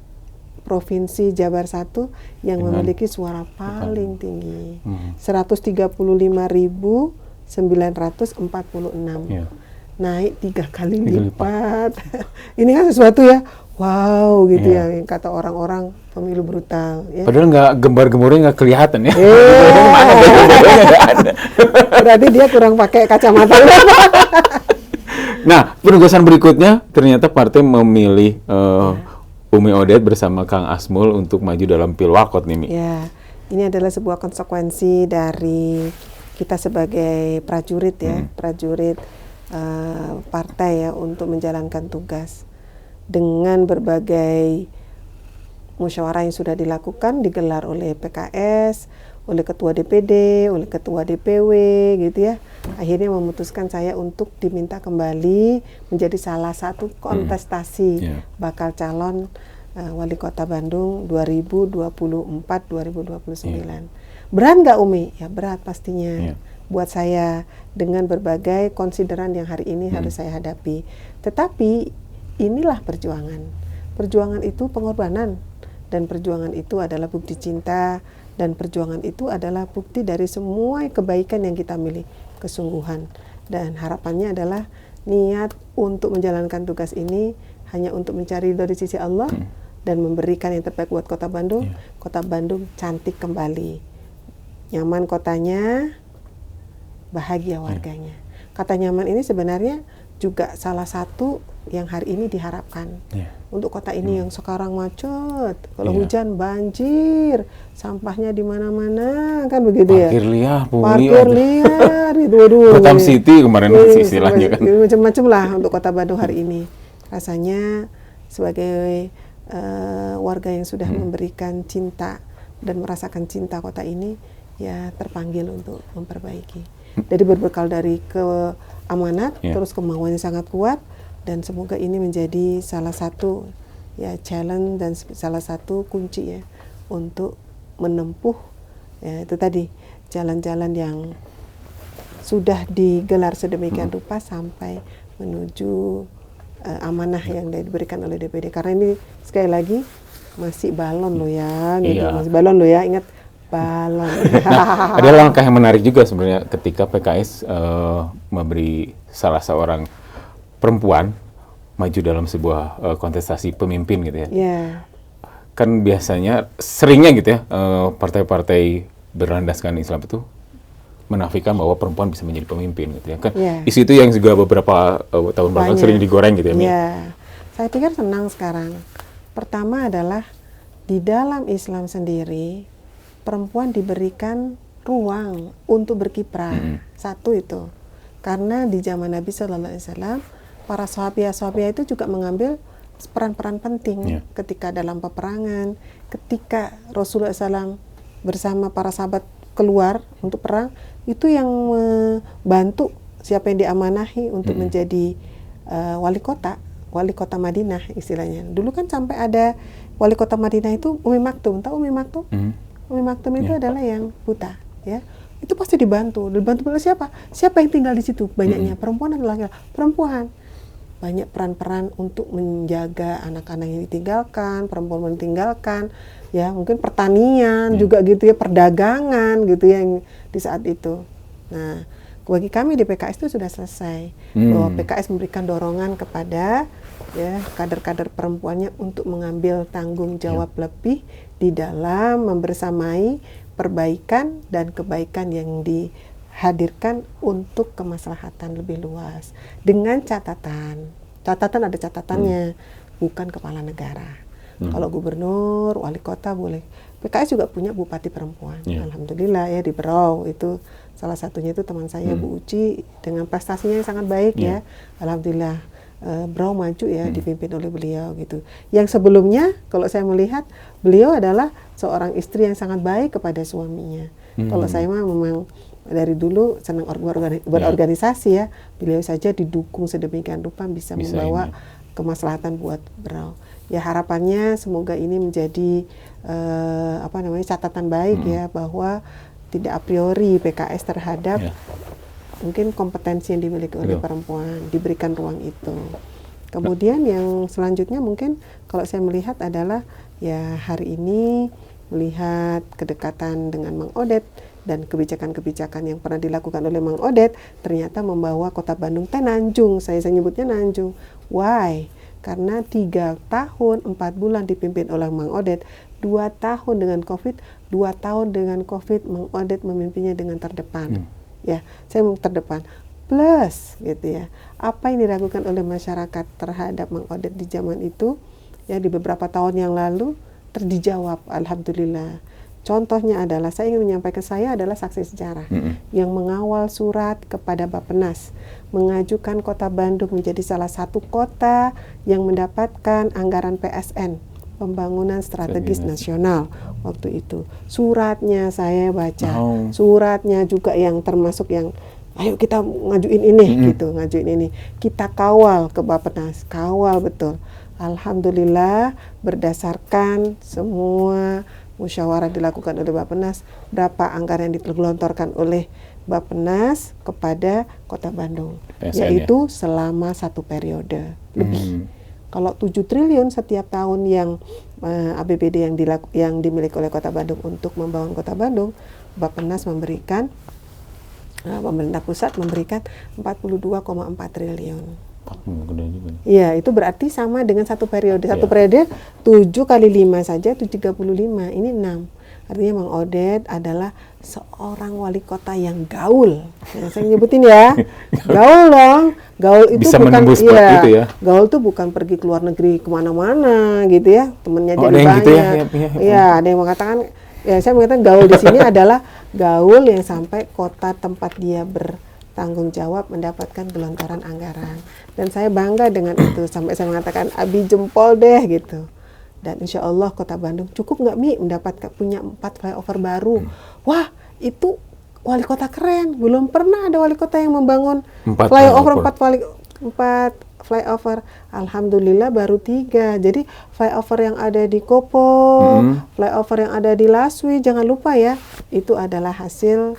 Provinsi Jabar 1 yang memiliki suara paling tinggi. 135.946. Naik 3 kali lipat. Ini kan sesuatu ya, wow gitu ya, yang kata orang-orang pemilu brutal. Ya. Padahal nggak gembar-gembornya nggak kelihatan ya. Mana nggak ada. Berarti dia kurang pakai kacamata. Nah, penugasan berikutnya ternyata partai memilih Umi Odet bersama Kang Asmul untuk maju dalam Pilwakot nih, Mi. Ya, ini adalah sebuah konsekuensi dari kita sebagai prajurit ya, prajurit partai ya, untuk menjalankan tugas dengan berbagai musyawarah yang sudah dilakukan, digelar oleh PKS, oleh Ketua DPD, oleh Ketua DPW gitu ya. Akhirnya memutuskan saya untuk diminta kembali menjadi salah satu kontestasi bakal calon Wali Kota Bandung 2024-2029. Berat nggak Umi? Ya berat pastinya. buat saya dengan berbagai konsideran yang hari ini harus saya hadapi. Tetapi inilah perjuangan. Perjuangan itu pengorbanan, dan perjuangan itu adalah bukti cinta, dan perjuangan itu adalah bukti dari semua kebaikan yang kita miliki, kesungguhan. Dan harapannya adalah niat untuk menjalankan tugas ini hanya untuk mencari dari sisi Allah dan memberikan yang terbaik buat Kota Bandung. Kota Bandung cantik kembali, nyaman kotanya, bahagia warganya. Kata nyaman ini sebenarnya juga salah satu yang hari ini diharapkan untuk kota ini yang sekarang macet. Kalau hujan banjir, sampahnya di mana-mana, kan begitu ya. Parkir liar, itu Gotham City kemarin istilahnya kan. Macam-macam lah untuk Kota Bandung hari ini. Rasanya sebagai warga yang sudah memberikan cinta dan merasakan cinta kota ini, ya terpanggil untuk memperbaiki. Jadi berbekal dari amanat, terus kemauannya sangat kuat, dan semoga ini menjadi salah satu ya challenge dan salah satu kunci ya untuk menempuh ya itu tadi jalan-jalan yang sudah digelar sedemikian rupa sampai menuju amanah yang diberikan oleh DPD. Karena ini sekali lagi masih balon loh ya, gitu. Masih balon loh ya, ingat balon. Ada langkah yang menarik juga sebenarnya ketika PKS memberi salah seorang perempuan maju dalam sebuah kontestasi pemimpin gitu ya. Kan biasanya seringnya gitu ya partai-partai berlandaskan Islam itu menafikan bahwa perempuan bisa menjadi pemimpin gitu ya. Kan isu itu yang juga beberapa tahun belakang sering digoreng gitu ya. Saya pikir senang sekarang. Pertama adalah di dalam Islam sendiri perempuan diberikan ruang untuk berkiprah. Satu itu. Karena di zaman Nabi Sallallahu Alaihi Wasallam para sahabiah itu juga mengambil peran-peran penting ketika dalam peperangan, ketika Rasulullah SAW bersama para sahabat keluar untuk perang, itu yang membantu siapa yang diamanahi untuk menjadi wali kota Madinah istilahnya. Dulu kan sampai ada wali kota Madinah itu Umi Maktum. Tahu Umi Maktum? Umi Maktum itu adalah yang buta, ya. Itu pasti dibantu oleh siapa? Siapa yang tinggal di situ? Banyaknya perempuan dan laki-laki. Perempuan. Banyak peran-peran untuk menjaga anak-anak yang ditinggalkan, perempuan ditinggalkan, ya mungkin pertanian juga gitu ya, perdagangan gitu ya yang di saat itu. Nah, bagi kami di PKS itu sudah selesai bahwa PKS memberikan dorongan kepada ya kader-kader perempuannya untuk mengambil tanggung jawab lebih di dalam membersamai perbaikan dan kebaikan yang dihadirkan untuk kemaslahatan lebih luas dengan catatan ada catatannya, bukan kepala negara. Kalau gubernur, wali kota boleh. PKS juga punya bupati perempuan. Alhamdulillah ya di Berau itu salah satunya itu teman saya Bu Uci dengan prestasinya yang sangat baik ya. Alhamdulillah Berau maju ya dipimpin oleh beliau gitu. Yang sebelumnya kalau saya melihat beliau adalah seorang istri yang sangat baik kepada suaminya. Kalau saya memang dari dulu senang berorganisasi ya, beliau saja didukung sedemikian rupa bisa membawa kemaslahatan buat Berau. Ya harapannya semoga ini menjadi catatan baik ya, bahwa tidak a priori PKS terhadap mungkin kompetensi yang dimiliki oleh perempuan diberikan ruang itu. Kemudian yang selanjutnya mungkin kalau saya melihat adalah ya hari ini melihat kedekatan dengan Mang Odet dan kebijakan-kebijakan yang pernah dilakukan oleh Mang Odet ternyata membawa Kota Bandung Nanjung, saya nyebutnya Nanjung. Why? Karena 3 tahun 4 bulan dipimpin oleh Mang Odet, 2 tahun dengan COVID, 2 tahun dengan COVID Mang Odet memimpinnya dengan terdepan. Ya, saya mau terdepan. Plus gitu ya. Apa yang dilakukan oleh masyarakat terhadap Mang Odet di zaman itu ya di beberapa tahun yang lalu terjawab, alhamdulillah. Contohnya adalah saya ingin menyampaikan, saya adalah saksi sejarah yang mengawal surat kepada Bappenas mengajukan Kota Bandung menjadi salah satu kota yang mendapatkan anggaran PSN, pembangunan strategis nasional waktu itu. Suratnya saya baca, suratnya juga yang termasuk yang ayo kita ngajuin ini gitu, ngajuin ini. Kita kawal ke Bappenas, kawal betul. Alhamdulillah berdasarkan semua musyawarah dilakukan oleh Bappenas, berapa anggaran yang digelontorkan oleh Bappenas kepada Kota Bandung, PSN, yaitu selama 1 periode lebih. Kalau 7 triliun setiap tahun yang APBD yang dimiliki oleh Kota Bandung untuk membangun Kota Bandung, Bappenas memberikan, pemerintah pusat memberikan 42,4 triliun. Iya, itu berarti sama dengan 1 periode. 1 periode 7 kali 5 saja, itu 35. Ini 6. Artinya Mang Odet adalah seorang wali kota yang gaul. Yang saya nyebutin ya, gaul dong. Gaul itu bisa bukan itu ya. Gaul itu bukan pergi ke luar negeri kemana-mana gitu ya. Temennya jadi ada banyak. Gitu ya? Iya, ada yang mengatakan, ya saya mengatakan gaul di sini adalah gaul yang sampai kota tempat dia bertanggung jawab mendapatkan gelontoran anggaran. Dan saya bangga dengan itu, sampai saya mengatakan Abi jempol deh gitu. Dan insya Allah Kota Bandung cukup nggak Mi mendapatkan punya 4 flyover baru. Wah, itu wali kota keren. Belum pernah ada wali kota yang membangun 4 flyover. Alhamdulillah baru 3. Jadi flyover yang ada di Kopo, flyover yang ada di Laswi, jangan lupa ya, itu adalah hasil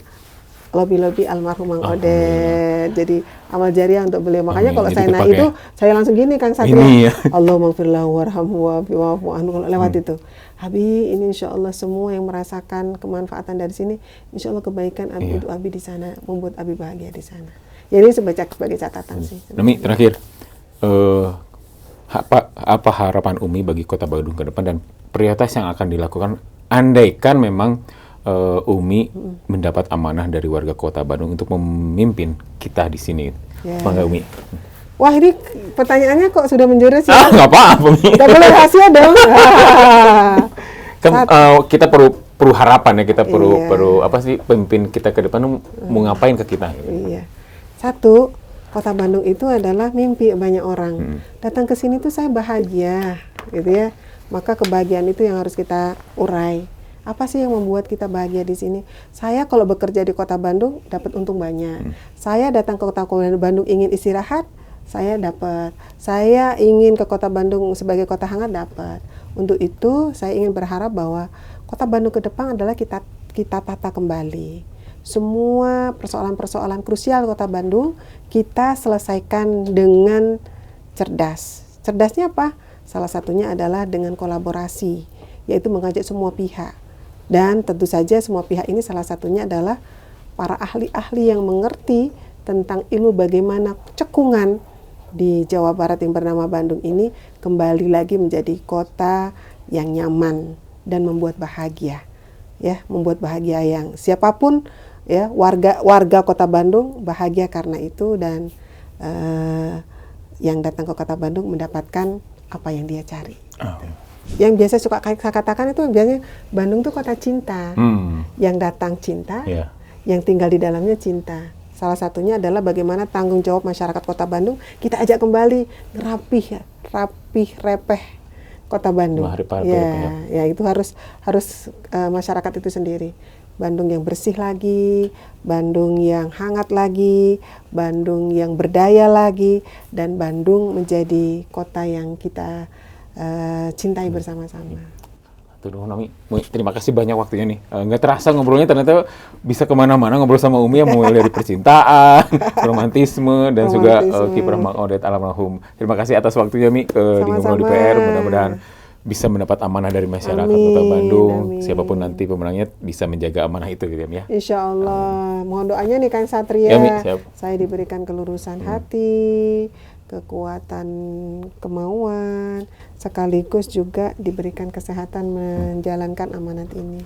lobby almarhum Mang Odet. Jadi amal jariah untuk beliau. Makanya kalau saya naik itu, saya langsung gini Kang Satria. Allahumma firlahu warhamhu wa'fu anhu lewat itu. Abi, ini insya Allah semua yang merasakan kemanfaatan dari sini, insya Allah kebaikan Abi untuk Abi di sana, membuat Abi bahagia di sana. Jadi sebagai catatan sih. Nami, terakhir, apa harapan Umi bagi Kota Bandung ke depan dan prioritas yang akan dilakukan andaikan memang Umi mendapat amanah dari warga Kota Bandung untuk memimpin kita di sini. Bangga Umi. Wah, ini pertanyaannya kok sudah menjurus ya? Nggak apa-apa, Umi. Nggak boleh rahasia dong. Kita perlu harapan ya, kita perlu apa sih pemimpin kita ke depan mau ngapain ke kita? Iya. 1, Kota Bandung itu adalah mimpi banyak orang. Datang ke sini tuh saya bahagia, gitu ya. Maka kebahagiaan itu yang harus kita urai. Apa sih yang membuat kita bahagia di sini? Saya kalau bekerja di Kota Bandung dapat untung banyak. Saya datang ke Kota Bandung ingin istirahat, saya dapat. Saya ingin ke Kota Bandung sebagai kota hangat, dapat. Untuk itu saya ingin berharap bahwa Kota Bandung ke depan adalah kita tata kembali. Semua persoalan-persoalan krusial Kota Bandung kita selesaikan dengan cerdas. Cerdasnya apa? Salah satunya adalah dengan kolaborasi, yaitu mengajak semua pihak. Dan tentu saja semua pihak ini salah satunya adalah para ahli-ahli yang mengerti tentang ilmu bagaimana cekungan di Jawa Barat yang bernama Bandung ini kembali lagi menjadi kota yang nyaman dan membuat bahagia. Ya, membuat bahagia yang siapapun ya, warga Kota Bandung bahagia karena itu, dan yang datang ke Kota Bandung mendapatkan apa yang dia cari. Yang biasa suka saya katakan itu biasanya Bandung tuh kota cinta. Yang datang cinta, yang tinggal di dalamnya cinta. Salah satunya adalah bagaimana tanggung jawab masyarakat Kota Bandung kita ajak kembali rapih, repeh Kota Bandung. Ya itu harus masyarakat itu sendiri. Bandung yang bersih lagi, Bandung yang hangat lagi, Bandung yang berdaya lagi, dan Bandung menjadi kota yang kita cintai bersama-sama. Tuh, Nami, terima kasih banyak waktunya nih. Nggak terasa ngobrolnya, ternyata bisa kemana-mana ngobrol sama Umi yang mulai dari percintaan, romantisme, dan juga kiprah Mang Odet almarhum. Terima kasih atas waktunya, Mi, di Ngobrol di PR. Mudah-mudahan bisa mendapat amanah dari masyarakat Kota Bandung. Siapapun nanti pemenangnya bisa menjaga amanah itu, gitu ya. Insya Allah. Mohon doanya nih Kang Satria. Ya, Mi, siap. Saya diberikan kelurusan hati, kekuatan kemauan, sekaligus juga diberikan kesehatan menjalankan amanat ini.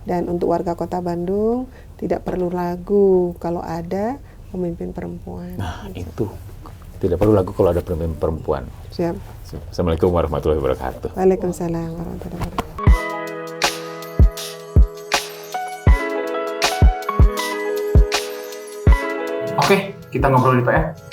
Dan untuk warga Kota Bandung tidak perlu ragu kalau ada pemimpin perempuan. Nah, itu tidak perlu ragu kalau ada pemimpin perempuan. Siap. Assalamualaikum warahmatullahi wabarakatuh. Waalaikumsalam warahmatullahi wabarakatuh. Oke, kita ngobrol di PR.